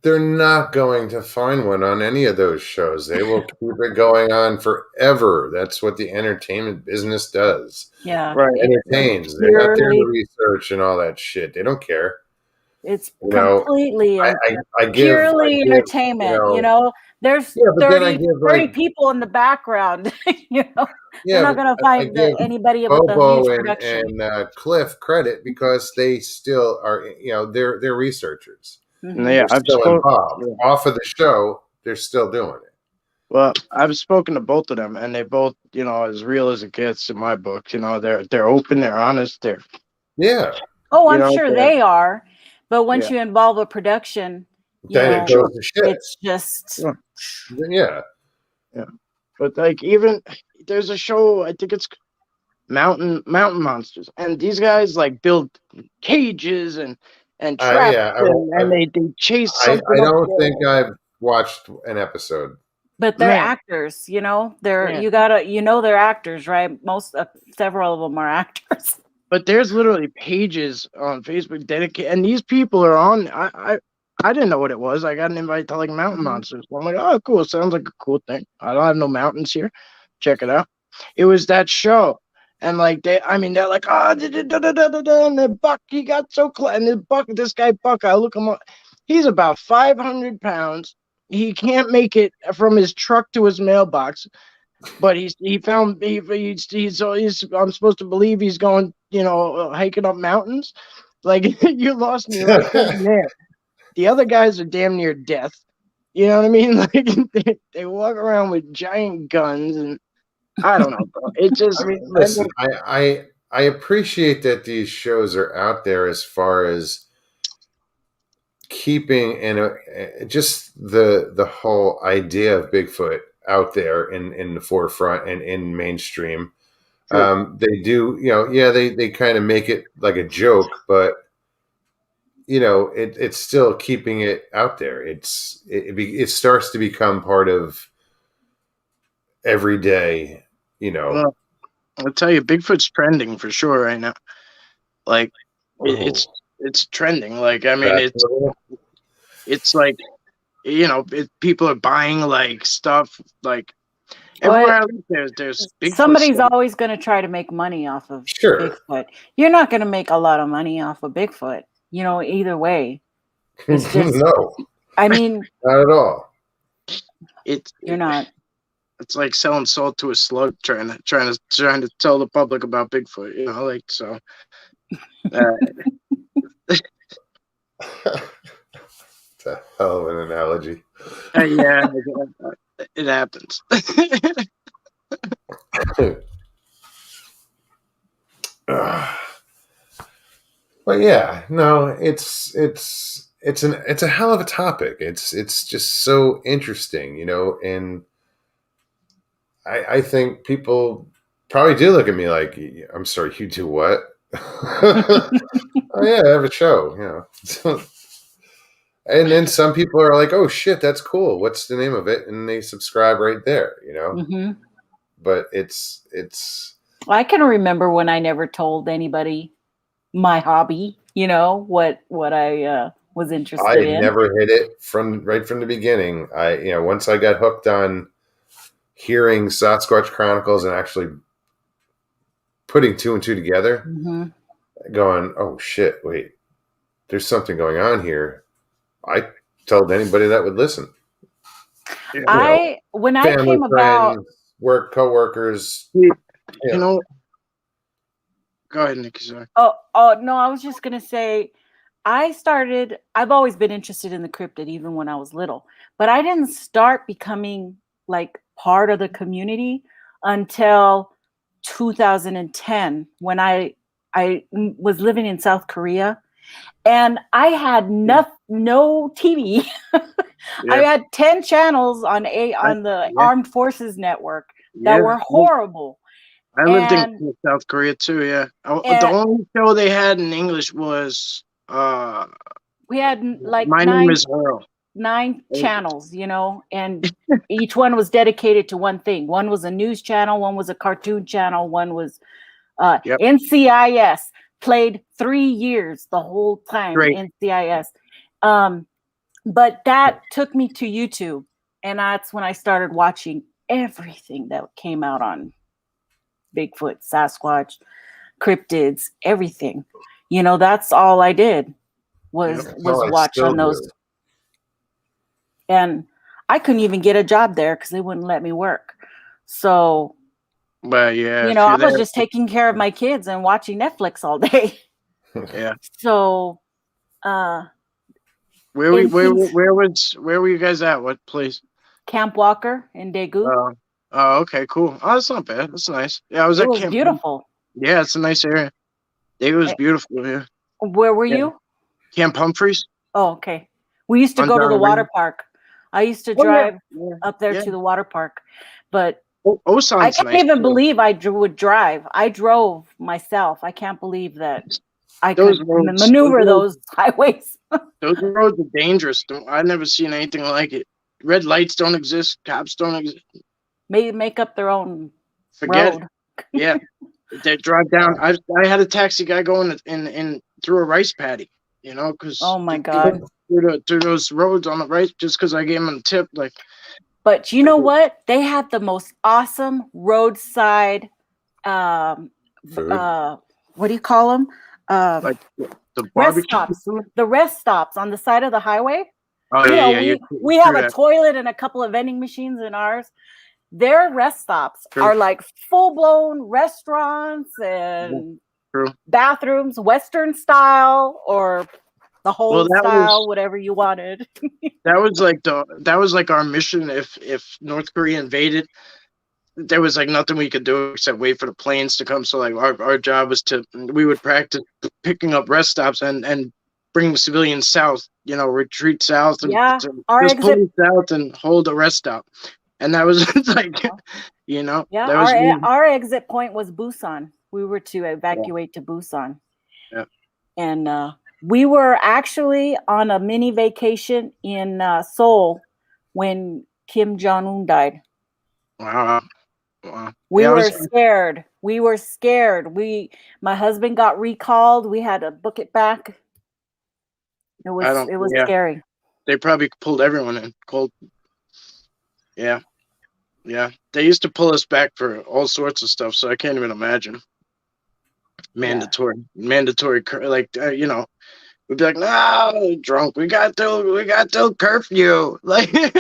They're not going to find one on any of those shows. They will keep it going on forever. That's what the entertainment business does. Yeah. Right. Entertains. They got their research and all that shit. They don't care. It's completely purely entertainment. There's 30 people in the background. You're not going to find anybody with a huge production. And Cliff credit because they still are. They're researchers. Mm-hmm. Yeah, they're still involved. Yeah. Off of the show, they're still doing it. Well, I've spoken to both of them, and they both, as real as it gets in my book. They're open, they're honest, Oh, I'm sure they are. But once you involve a production, then it goes to shit. It's just yeah. But like, even there's a show, I think it's Mountain Monsters, and these guys like build cages and traps, and they chase something. I don't think I've watched an episode. But they're actors, They're they're actors, right? Several of them are actors. But there's literally pages on Facebook dedicated, and these people are on. I didn't know what it was. I got an invite to like Mountain Monsters. I'm like, oh, cool. Sounds like a cool thing. I don't have no mountains here. Check it out. It was that show. And like they're like, oh, and the Buck, he got so close. And this guy Buck, I look him up. He's about 500 pounds. He can't make it from his truck to his mailbox. But I'm supposed to believe he's going, hiking up mountains. Like, you lost me right there. The other guys are damn near death. You know what I mean? Like, they walk around with giant guns, and I don't know, bro. It just. I mean, listen, I appreciate that these shows are out there as far as keeping just the whole idea of Bigfoot out there in the forefront and in mainstream. Sure. They do, they kind of make it like a joke, but it's still keeping it out there. It starts to become part of everyday, Well, I'll tell you, Bigfoot's trending for sure right now. Like, it's trending. Like, I mean, it's like, people are buying like stuff like everywhere there's Bigfoot. Somebody's always going to try to make money off of Bigfoot. You're not going to make a lot of money off of Bigfoot, either way. It's just no. I mean, not at all. You're not. It's like selling salt to a slug, trying to tell the public about Bigfoot. So. It's a hell of an analogy. Yeah, it happens. But yeah, no, it's a hell of a topic. It's just so interesting, and I think people probably do look at me like, I'm sorry, you do what? Oh yeah, I have a show, And then some people are like, oh shit, that's cool. What's the name of it? And they subscribe right there, Mm-hmm. But it's. I can remember when I never told anybody my hobby, what I was interested in. I never hid it right from the beginning. Once I got hooked on hearing Sasquatch Chronicles and actually putting two and two together, mm-hmm. going, oh shit, wait, there's something going on here. I told anybody that would listen. When I came about work coworkers, Go ahead, Nikki. Sorry. Oh no, I was just gonna say, I've always been interested in the cryptid, even when I was little, but I didn't start becoming like part of the community until 2010 when I was living in South Korea and I had no TV. I Yeah. had 10 channels on I, the yeah. Armed Forces Network that Yeah. were horrible. I lived in And South Korea too. Yeah. The and only show they had in English was we had like My Name Is Earl. 9 channels, you know, and each one was dedicated to one thing. One was a news channel, one was a cartoon channel, one was Yep. NCIS played 3 years the whole time. Great. NCIS. But that took me to YouTube, and that's when I started watching everything that came out on Bigfoot, Sasquatch, cryptids, everything. You know, that's all I did was Yep. That's all I watch still on those. do. And I couldn't even get a job there because they wouldn't let me work. So, But yeah, you if know, I you're was there, just taking care of my kids and watching Netflix all day. yeah. So, in Where were you guys at? What place? Camp Walker in Daegu, Oh, okay, cool. Oh, that's not bad. That's nice. Yeah, I was it at was Camp. beautiful. Yeah, it's a nice area. It was Eh, beautiful. Yeah. Where were Yeah. you? Camp Humphreys Oh, okay. We used to on go to the John water Ring. park. I used to Oh yeah. drive Yeah. up there Yeah. to the water park, but I Osan's can't nice even too. believe I would drive. I drove myself. I can't believe that I Those could roads, maneuver those highways. those roads are dangerous. I've never seen anything like it. Red lights don't exist. Cops don't exist. Maybe make up their own Forget it. road. Yeah, they drive down. I had a taxi guy going in through a rice paddy. You know, because Oh my God. through those roads on the right, just because I gave him a tip, like. But you know what? They had the most awesome roadside, um, Food. what do you call them? Like the Rest barbecue. stops. The rest stops on the side of the highway. Oh You yeah, know, yeah. we have a toilet and a couple of vending machines in ours. Their rest stops True. are like full-blown restaurants and True. bathrooms, Western style or the whole Well, style, whatever you wanted. that was like our mission. If North Korea invaded, there was like nothing we could do except wait for the planes to come. So like our job was we would practice picking up rest stops and bring civilians south. You know, retreat south and Yeah, just pull south and hold a rest stop. And that was like, you know, yeah. that was Our exit point was Busan. We were to evacuate to Busan. Yeah. And we were actually on a mini vacation in Seoul when Kim Jong-un died. Wow. We were scared. We were scared. My husband got recalled. We had to book it back. It was scary. They probably pulled everyone in cold. Yeah. Yeah. They used to pull us back for all sorts of stuff, so I can't even imagine. Mandatory, like you know, we'd be like, no, drunk. We got till curfew. Like trying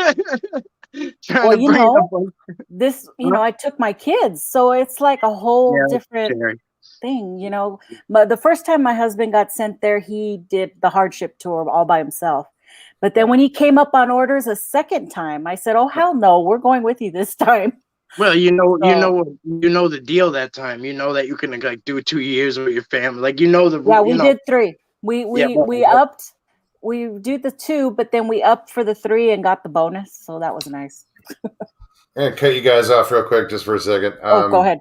Well, to you bring know, up this, you know, I took my kids, so it's like a whole different scary thing, you know. But the first time my husband got sent there, he did the hardship tour all by himself. But then when he came up on orders a second time, I said, "Oh hell no, we're going with you this time." Well, you know the deal that time. You know that you can like do 2 years with your family. Like Yeah, we did 3. We upped. We did the 2, but then we upped for the 3 and got the bonus, so that was nice. I'm gonna cut you guys off real quick just for a second. Oh, go ahead.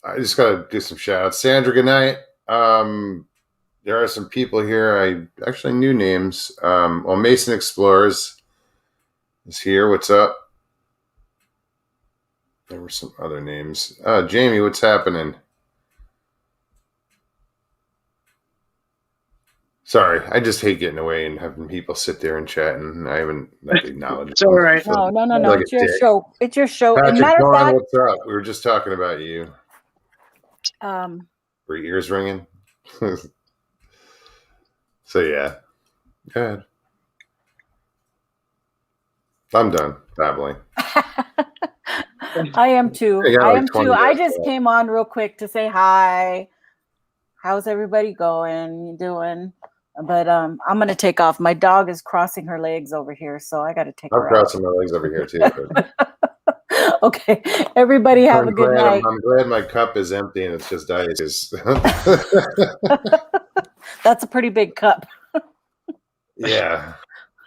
I just gotta do some shout outs. Sandra, good night. There are some people here. I actually knew names. Well, Mason Explorers is here. What's up? There were some other names. Jamie, what's happening? Sorry, I just hate getting away and having people sit there and chat, and I haven't acknowledged. It's all right. No. Like It's your show. It's your show. Patrick Matter of fact, what's up? We were just talking about you. Were your ears ringing? So yeah, go ahead. I'm done babbling. I am too. I just came on real quick to say hi. How's everybody going? You doing? But I'm gonna take off. My dog is crossing her legs over here, so I gotta take I'm her out. crossing my legs over here too. But Okay, everybody have a good night. I'm glad my cup is empty and it's just ice. That's a pretty big cup. Yeah.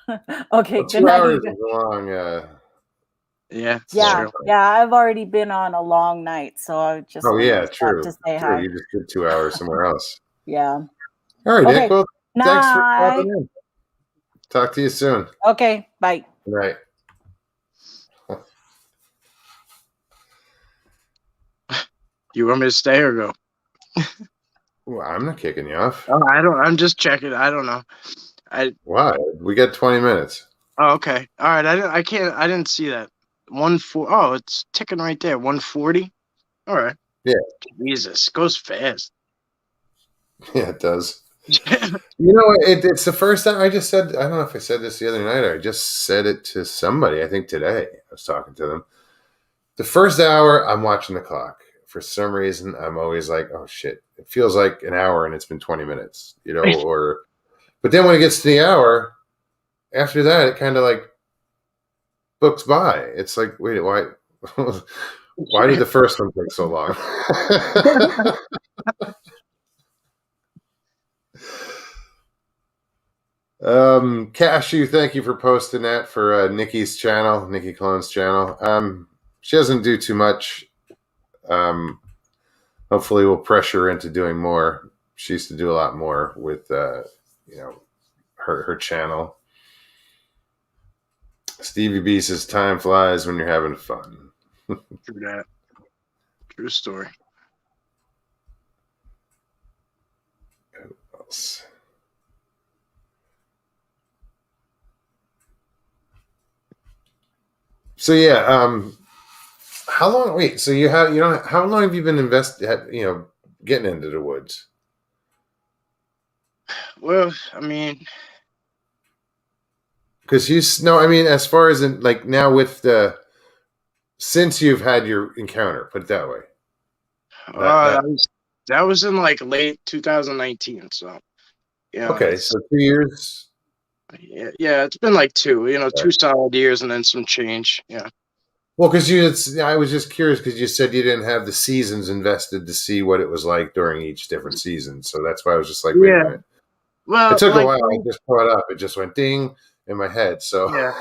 Okay, Well, good 2 night. hours is long. Yeah. Yeah, True. yeah. I've already been on a long night, so I just Oh wanted yeah, to stop true. to say True. hi. You just did 2 hours somewhere else. Yeah. All right, Okay. Nick. Well, thanks for Night. stopping in. Talk to you soon. Okay. Bye. Good night. You want me to stay or go? Well, I'm not kicking you off. Oh, I don't. I'm just checking. I don't know. Why? We got 20 minutes. Oh, okay. All right. I can't. I didn't see that. 140. Oh, it's ticking right there. 140. All right. Yeah. Jesus, goes fast. Yeah, it does. You know, it's the first time I just said, I don't know if I said this the other night or I just said it to somebody, I think today. I was talking to them. The first hour, I'm watching the clock. For some reason, I'm always like, oh shit, it feels like an hour and it's been 20 minutes, you know, but then when it gets to the hour, after that, it kind of like books by. It's like, wait, why? Why did the first one take so long? Cashew, thank you for posting that for Nikki's channel, Nikki Clone's channel. She doesn't do too much. Hopefully we'll pressure her into doing more. She used to do a lot more with you know, her channel. Stevie B says time flies when you're having fun. True that. True story. Who else? So yeah, how long? Wait, so you don't? How long have you been getting into the woods? Well, I mean, Because I mean, as far as in like now with since you've had your encounter, put it that way. that was in like late 2019. So yeah. Okay, so 2 years. Yeah, it's been like 2 solid years and then some change. Yeah. Well, because I was just curious because you said you didn't have the seasons invested to see what it was like during each different season. So that's why I was just like, wait a minute. Well, it took a while. I just caught up. It just went ding in my head. So yeah,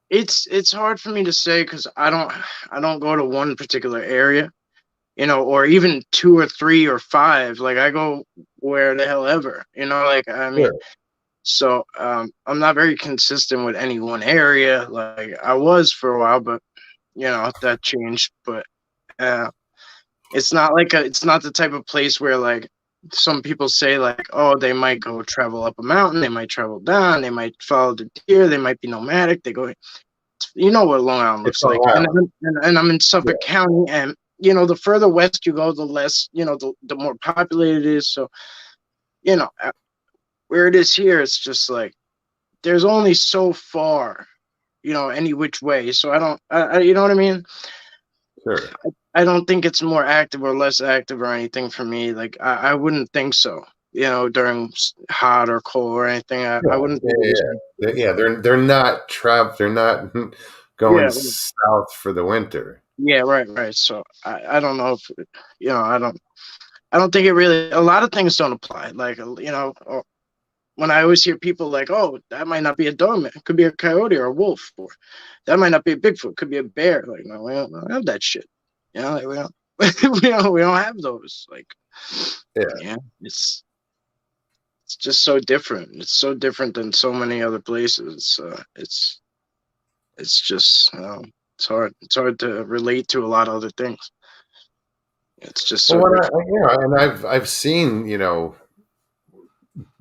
it's hard for me to say because I don't go to one particular area, or even 2 or 3 or 5. Like I go where the hell ever, Like I mean, sure. So I'm not very consistent with any one area. Like I was for a while, but that changed. But it's not it's not the type of place where like some people say like, oh, they might go travel up a mountain, they might travel down, they might follow the deer, they might be nomadic. They go, what Long Island looks like, and I'm in Suffolk County, and the further west you go, the less the more populated it is. So where it is here, it's just like there's only so far, any which way. So you know what I mean? Sure. I don't think it's more active or less active or anything for me. Like I wouldn't think so. During hot or cold or anything, I wouldn't. Yeah. They're not They're not going south for the winter. Yeah, right. So I don't know if I don't think it really. A lot of things don't apply. Like when I always hear people like, "Oh, that might not be a dog, man. It could be a coyote or a wolf, or that might not be a Bigfoot. It could be a bear." Like, no, we don't have that shit. Like, we don't. we don't have those. Like, yeah, it's just so different. It's so different than so many other places. It's just it's hard. It's hard to relate to a lot of other things. It's just so. And I've seen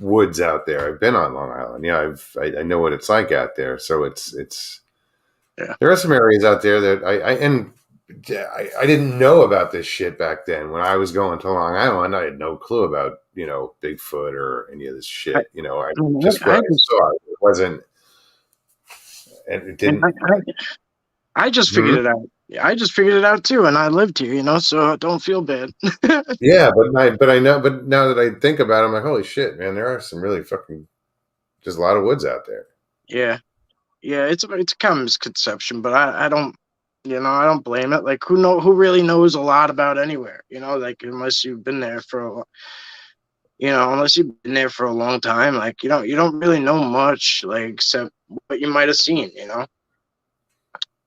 woods out there. I've been on Long Island. I know what it's like out there. So it's there are some areas out there that I didn't know about this shit back then. When I was going to Long Island, I had no clue about Bigfoot or any of this shit. I saw it. It wasn't, and it didn't. I just figured it out. Yeah, I just figured it out too, and I lived here, you know, so don't feel bad. Yeah, but I know, but now that I think about it, I'm like, holy shit, man, there are some really fucking just a lot of woods out there. Yeah, yeah, it's a common misconception, but I don't, you know, I don't blame it. Like, who really knows a lot about anywhere, you know, like unless you've been there for, you know, unless you've been there for a long time, like you don't really know much, like except what you might have seen, you know,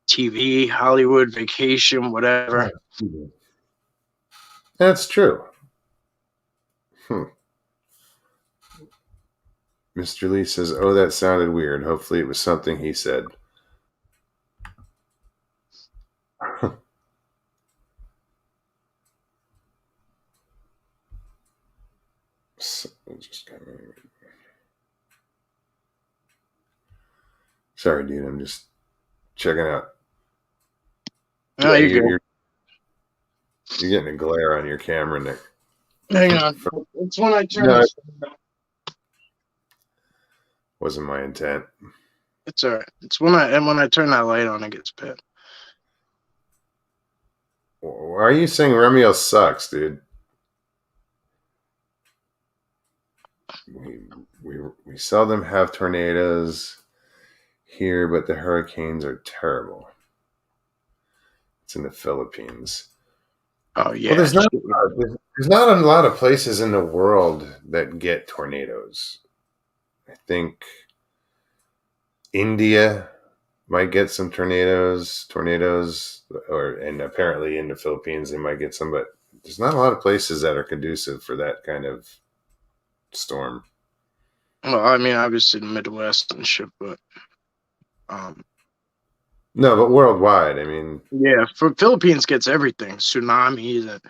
TV, Hollywood, vacation, whatever. That's true. Mr. Lee says, "Oh, that sounded weird. Hopefully, it was something he said." Sorry, dude. I'm just checking out. No, Yeah, you're good. you're getting a glare on your camera, Nick. Hang on. It's when I turn No, this. wasn't my intent. It's all right. It's when I turn that light on, it gets bad. Why are you saying Remiel sucks, dude? We seldom have tornadoes here, but the hurricanes are terrible. It's in the Philippines. Oh yeah. Well, there's not a lot of places in the world that get tornadoes. I think India might get some tornadoes, and apparently in the Philippines they might get some, but there's not a lot of places that are conducive for that kind of storm. Well, I mean, obviously the Midwest and shit, but No, but worldwide, I mean, yeah, for Philippines gets everything. Tsunamis, and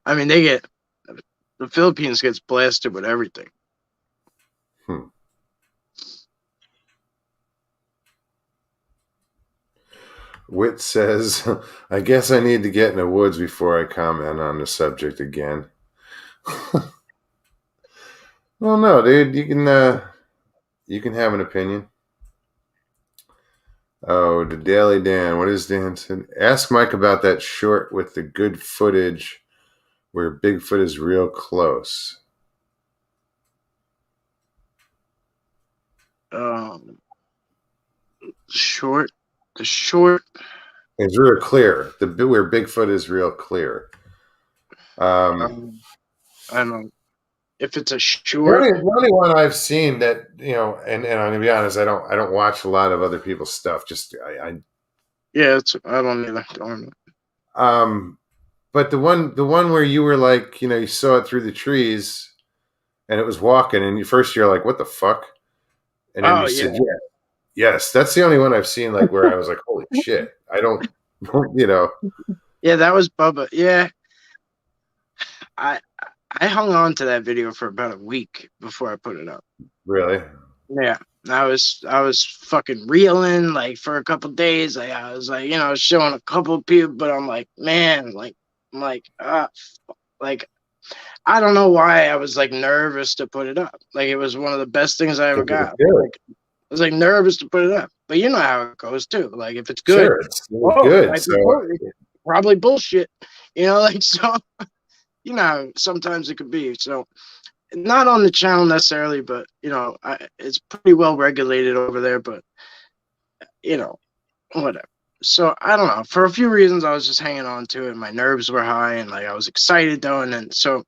I mean, the Philippines gets blasted with everything. Wit says, I guess I need to get in the woods before I comment on the subject again. Well, no, dude, you can have an opinion. Oh, the Daily Dan. What is Dan said? Ask Mike about that short with the good footage where Bigfoot is real close. The short. It's real clear. Where Bigfoot is real clear. I don't know if it's a The short. only one I've seen that, you know, and I'm gonna be honest, I don't watch a lot of other people's stuff. Just Yeah, I don't either. Don't know. But the one where you were like, you know, you saw it through the trees and it was walking, and first you're like, what the fuck? And then you said, yeah, yes, that's the only one I've seen like where I was like, holy shit. I don't you know. Yeah, that was Bubba. Yeah. I hung on to that video for about a week before I put it up. Really? Yeah. I was fucking reeling like for a couple days. Like I was like, you know, showing a couple of people, but I'm like, man, like I'm like I don't know why I was like nervous to put it up. Like it was one of the best things I ever got. Like, I was like nervous to put it up. But you know how it goes too. Like if it's good, sure, it's good. So probably bullshit. You know, like so you know, sometimes it could be. So not on the channel necessarily, but you know, it's pretty well regulated over there. But you know, whatever. So I don't know. For a few reasons, I was just hanging on to it. My nerves were high, and like I was excited though. And then so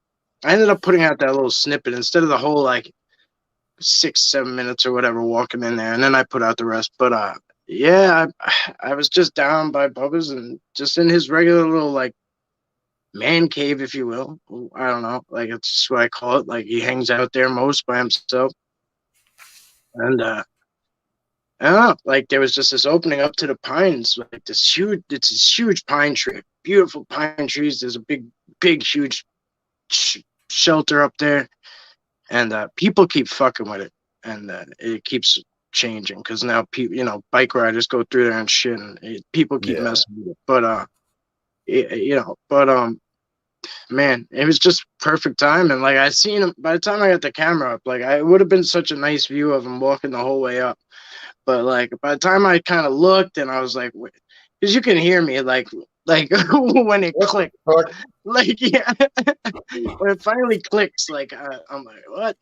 I ended up putting out that little snippet instead of the whole like 6-7 minutes or whatever walking in there, and then I put out the rest. But yeah, I was just down by Bubba's and just in his regular little like man cave, if you will. I don't know, like it's just what I call it. Like he hangs out there most by himself, and I don't know, like there was just this opening up to the pines, like it's this huge pine tree, beautiful pine trees. There's a big, huge shelter up there, and people keep fucking with it, and it keeps changing because now people, you know, bike riders go through there and shit, and people keep messing with it. But you know, but man, it was just perfect time. And like I seen him by the time I got the camera up, like it would have been such a nice view of him walking the whole way up. But like by the time I kind of looked and I was like, wait, because you can hear me like when it clicked. Fuck. Like, yeah, when it finally clicks, like I'm like, what?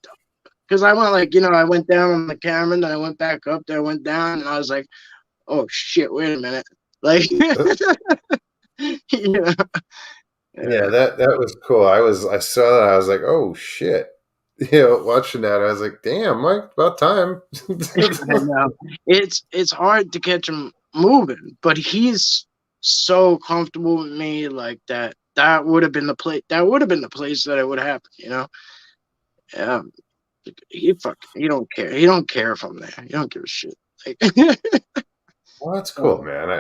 Because I went like, I went down on the camera, then I went back up, then I went down, and I was like, oh shit, wait a minute, like, yeah, Yeah, that was cool. I saw that. I was like, oh shit. Watching that, I was like, damn, Mike, about time. I know. It's hard to catch him moving, but he's so comfortable with me, like that. That would have been the place. That would have been the place that it would happen. Um, he don't care. He don't care if I'm there. He don't give a shit. Like, Well, that's cool, man.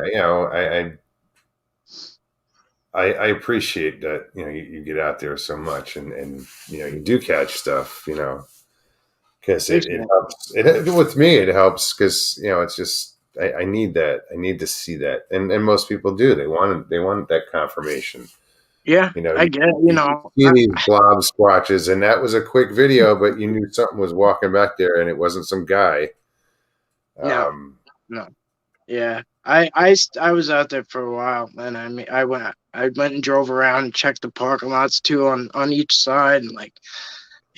I appreciate that. You get out there so much, and you do catch stuff. Because it helps. With me, it helps because it's just I need that. I need to see that, and most people do. They want that confirmation. yeah, I get it. You see these blob squatches, and that was a quick video, but you knew something was walking back there, and it wasn't some guy. No. Yeah, I was out there for a while, and I went and drove around and checked the parking lots too on each side, and like,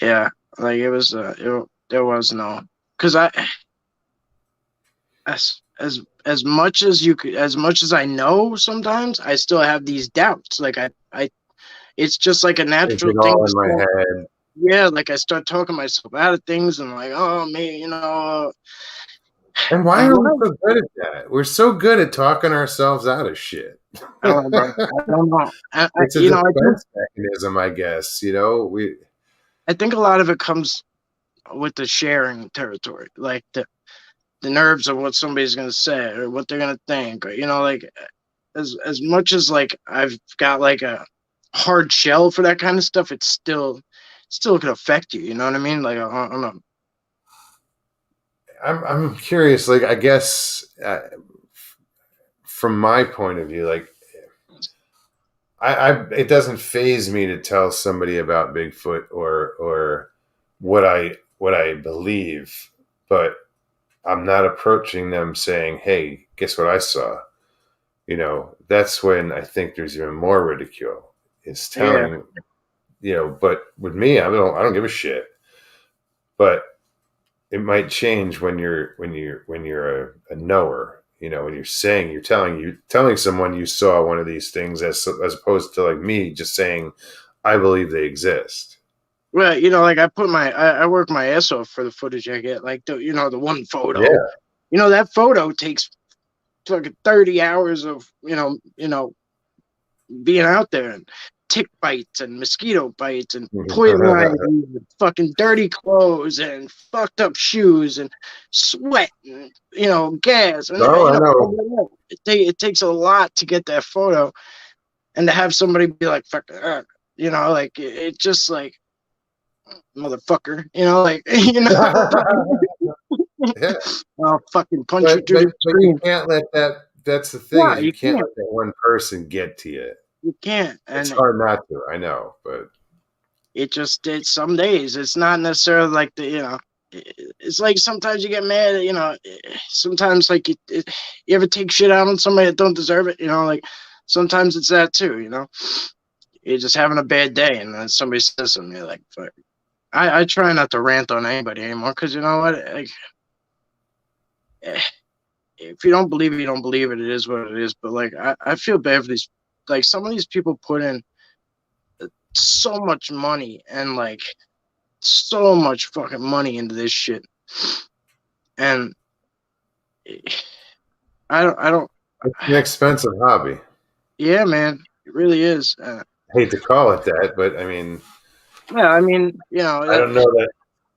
yeah, like it was there was no, because as much as I know, sometimes I still have these doubts. Like I it's just like a natural It's thing. all in my head. Yeah, like I start talking myself out of things, and like, oh man, And why are we so good at that? We're so good at talking ourselves out of shit. I don't know. It's a defense mechanism, I guess. I think a lot of it comes with the sharing territory, like the nerves of what somebody's gonna say or what they're gonna think, or like as much as like I've got like a hard shell for that kind of stuff, it still could affect you. You know what I mean? Like I don't know. I'm curious. Like, I guess from my point of view, like, it doesn't faze me to tell somebody about Bigfoot or what I believe, but I'm not approaching them saying, "Hey, guess what I saw." That's when I think there's even more ridicule. Is telling, but with me, I don't give a shit. But it might change when you're a knower. When you're telling someone you saw one of these things, as opposed to like me just saying I believe they exist. Well, like I work my ass off for the footage I get. Like the one photo. Yeah. That photo takes fucking 30 hours of being out there, and tick bites and mosquito bites and poison ivy and fucking dirty clothes and fucked up shoes and sweat and gas. And, I know. It takes a lot to get that photo, and to have somebody be like, "Fuck," like it just like, motherfucker, like Yeah. I'll fucking punch you through the screen. You can't let that. That's the thing. Yeah, you can't let that one person get to you. You can't. And it's hard not to. I know, but it's some days. It's not necessarily like it's like sometimes you get mad. Sometimes like you ever take shit out on somebody that don't deserve it. Like sometimes it's that too. You're just having a bad day, and then somebody says something. You're like, fuck. I try not to rant on anybody anymore, because you know what? Like, if you don't believe it, you don't believe it. It is what it is. But like, I feel bad for these. Like, some of these people put in so much money and like so much fucking money into this shit, and I don't. It's an expensive hobby. Yeah, man, it really is. I hate to call it that, but I mean. Yeah, I mean, I don't know that.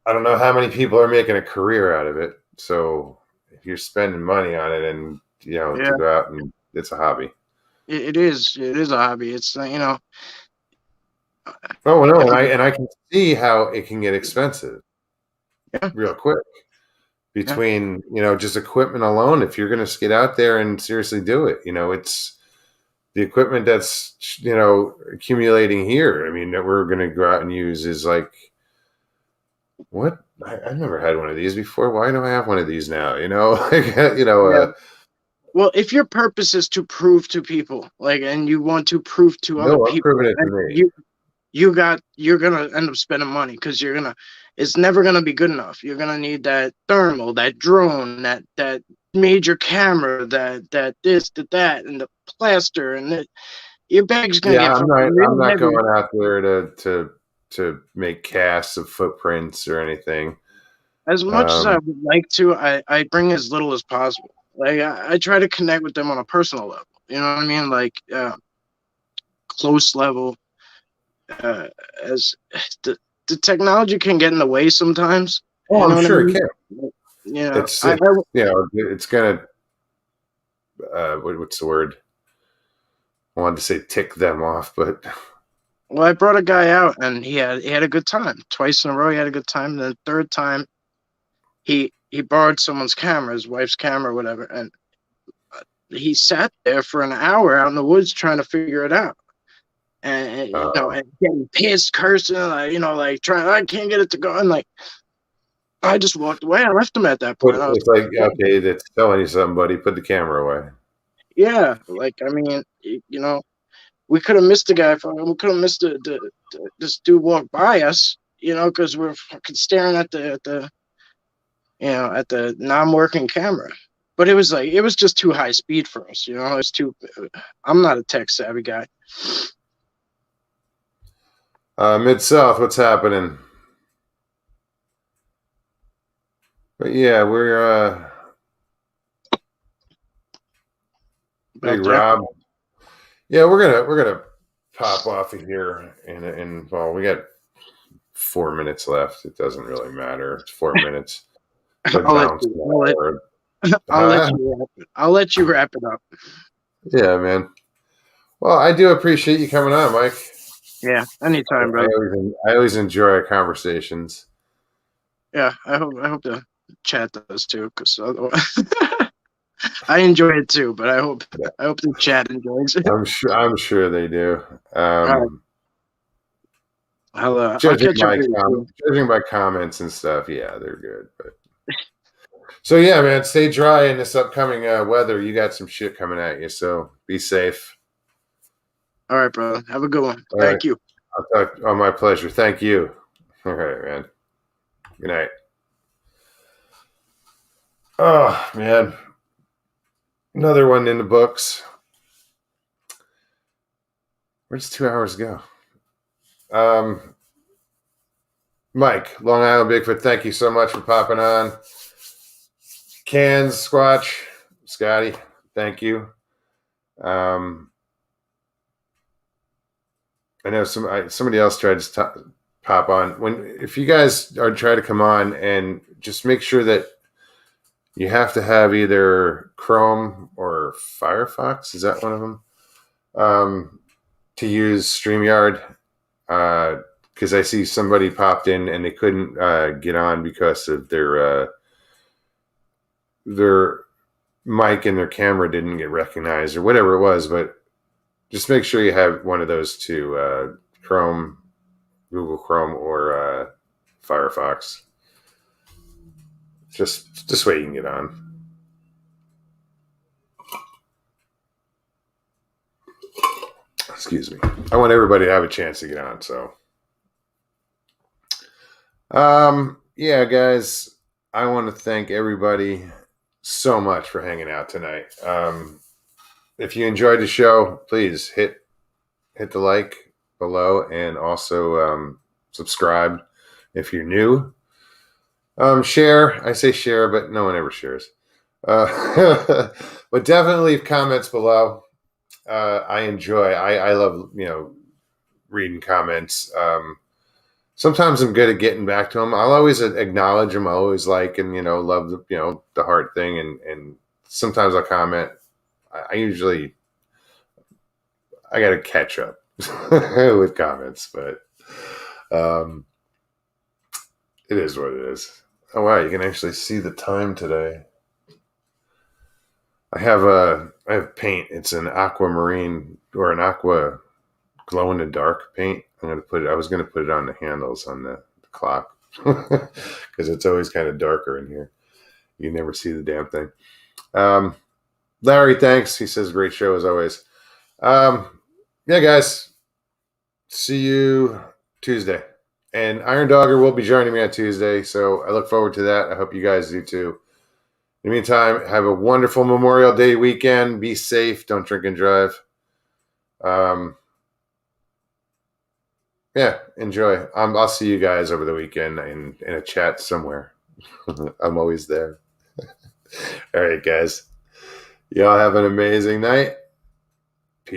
I don't know how many people are making a career out of it. So if you're spending money on it, and to go out, and it's a hobby. It is a hobby. It's Oh no, and I can see how it can get expensive. Yeah. Real quick. Between just equipment alone, if you're going to get out there and seriously do it, it's. The equipment that's accumulating here, I mean, that we're going to go out and use is like, what? I've never had one of these before. Why do I have one of these now? Well, if your purpose is to prove to people, like, and you want to prove to other No, I'm people, proving it to and me. you're gonna end up spending money because it's never gonna be good enough. You're gonna need that thermal, that drone, that major camera, that this, that, and the plaster, and your bag's gonna Yeah, get fucking I'm real not heavy. going out there to make casts of footprints or anything. As much as I would like to, I bring as little as possible. Like I try to connect with them on a personal level. You know what I mean? Like close level. As the technology can get in the way sometimes. Oh, You know I'm what I sure it mean? can. You know, It's it's gonna what's the word? I wanted to say tick them off, but well, I brought a guy out and he had a good time. Twice in a row, he had a good time. And the third time, he borrowed someone's camera, his wife's camera, or whatever, and he sat there for an hour out in the woods trying to figure it out. And and getting pissed, cursing, like like trying. I can't get it to go. And like, I just walked away. I left him at that point. I was it's like, okay, that's telling you something, buddy. Put the camera away. yeah, like I mean, we could have missed the guy. We could have missed this dude walk by us, because we're fucking staring at the at the non-working camera. But it was just too high speed for us. It's too. I'm not a tech savvy guy. Mid-South, what's happening? But yeah, we're Big Rob. Yeah, we're gonna pop off of here and well, we got 4 minutes left. It doesn't really matter. It's 4 minutes. I'll let you wrap it up. Yeah, man. Well, I do appreciate you coming on, Mike. Yeah, anytime, bro. I always enjoy our conversations. Yeah, I hope the chat does too, because otherwise, I enjoy it too. But I hope the chat enjoys it. I'm sure they do. Right. I'll judging catch by comments and stuff, yeah, they're good. But so yeah, man, stay dry in this upcoming weather. You got some shit coming at you, so be safe. All right, brother. Have a good one. Thank you. My pleasure. Thank you. All right, man. Good night. Oh, man. Another one in the books. Where'd 2 hours go? Mike, Long Island Bigfoot, thank you so much for popping on. Cans, Squatch, Scotty, thank you. I know somebody else tried to pop on. If you guys are trying to come on, and just make sure that you have to have either Chrome or Firefox. Is that one of them? To use StreamYard, because I see somebody popped in and they couldn't get on because of their mic and their camera didn't get recognized or whatever it was. But just make sure you have one of those two, Chrome, Google Chrome, or Firefox. Just this way you can get on. Excuse me. I want everybody to have a chance to get on. So, yeah, guys, I want to thank everybody so much for hanging out tonight. If you enjoyed the show, please hit the like below, and also subscribe if you're new. Share. I say share, but no one ever shares. But definitely leave comments below. I love, reading comments. Sometimes I'm good at getting back to them. I'll always acknowledge them. I always like and, love the heart thing. And sometimes I'll comment. I got to catch up with comments, but it is what it is. Oh, wow. You can actually see the time today. I have paint. It's an aquamarine or an aqua glow in the dark paint. I was going to put it on the handles on the clock because it's always kind of darker in here. You never see the damn thing. Larry, thanks. He says, great show as always. Yeah, guys. See you Tuesday. And Iron Dogger will be joining me on Tuesday, so I look forward to that. I hope you guys do too. In the meantime, have a wonderful Memorial Day weekend. Be safe. Don't drink and drive. Yeah, enjoy. I'll see you guys over the weekend in a chat somewhere. I'm always there. All right, guys. Y'all have an amazing night.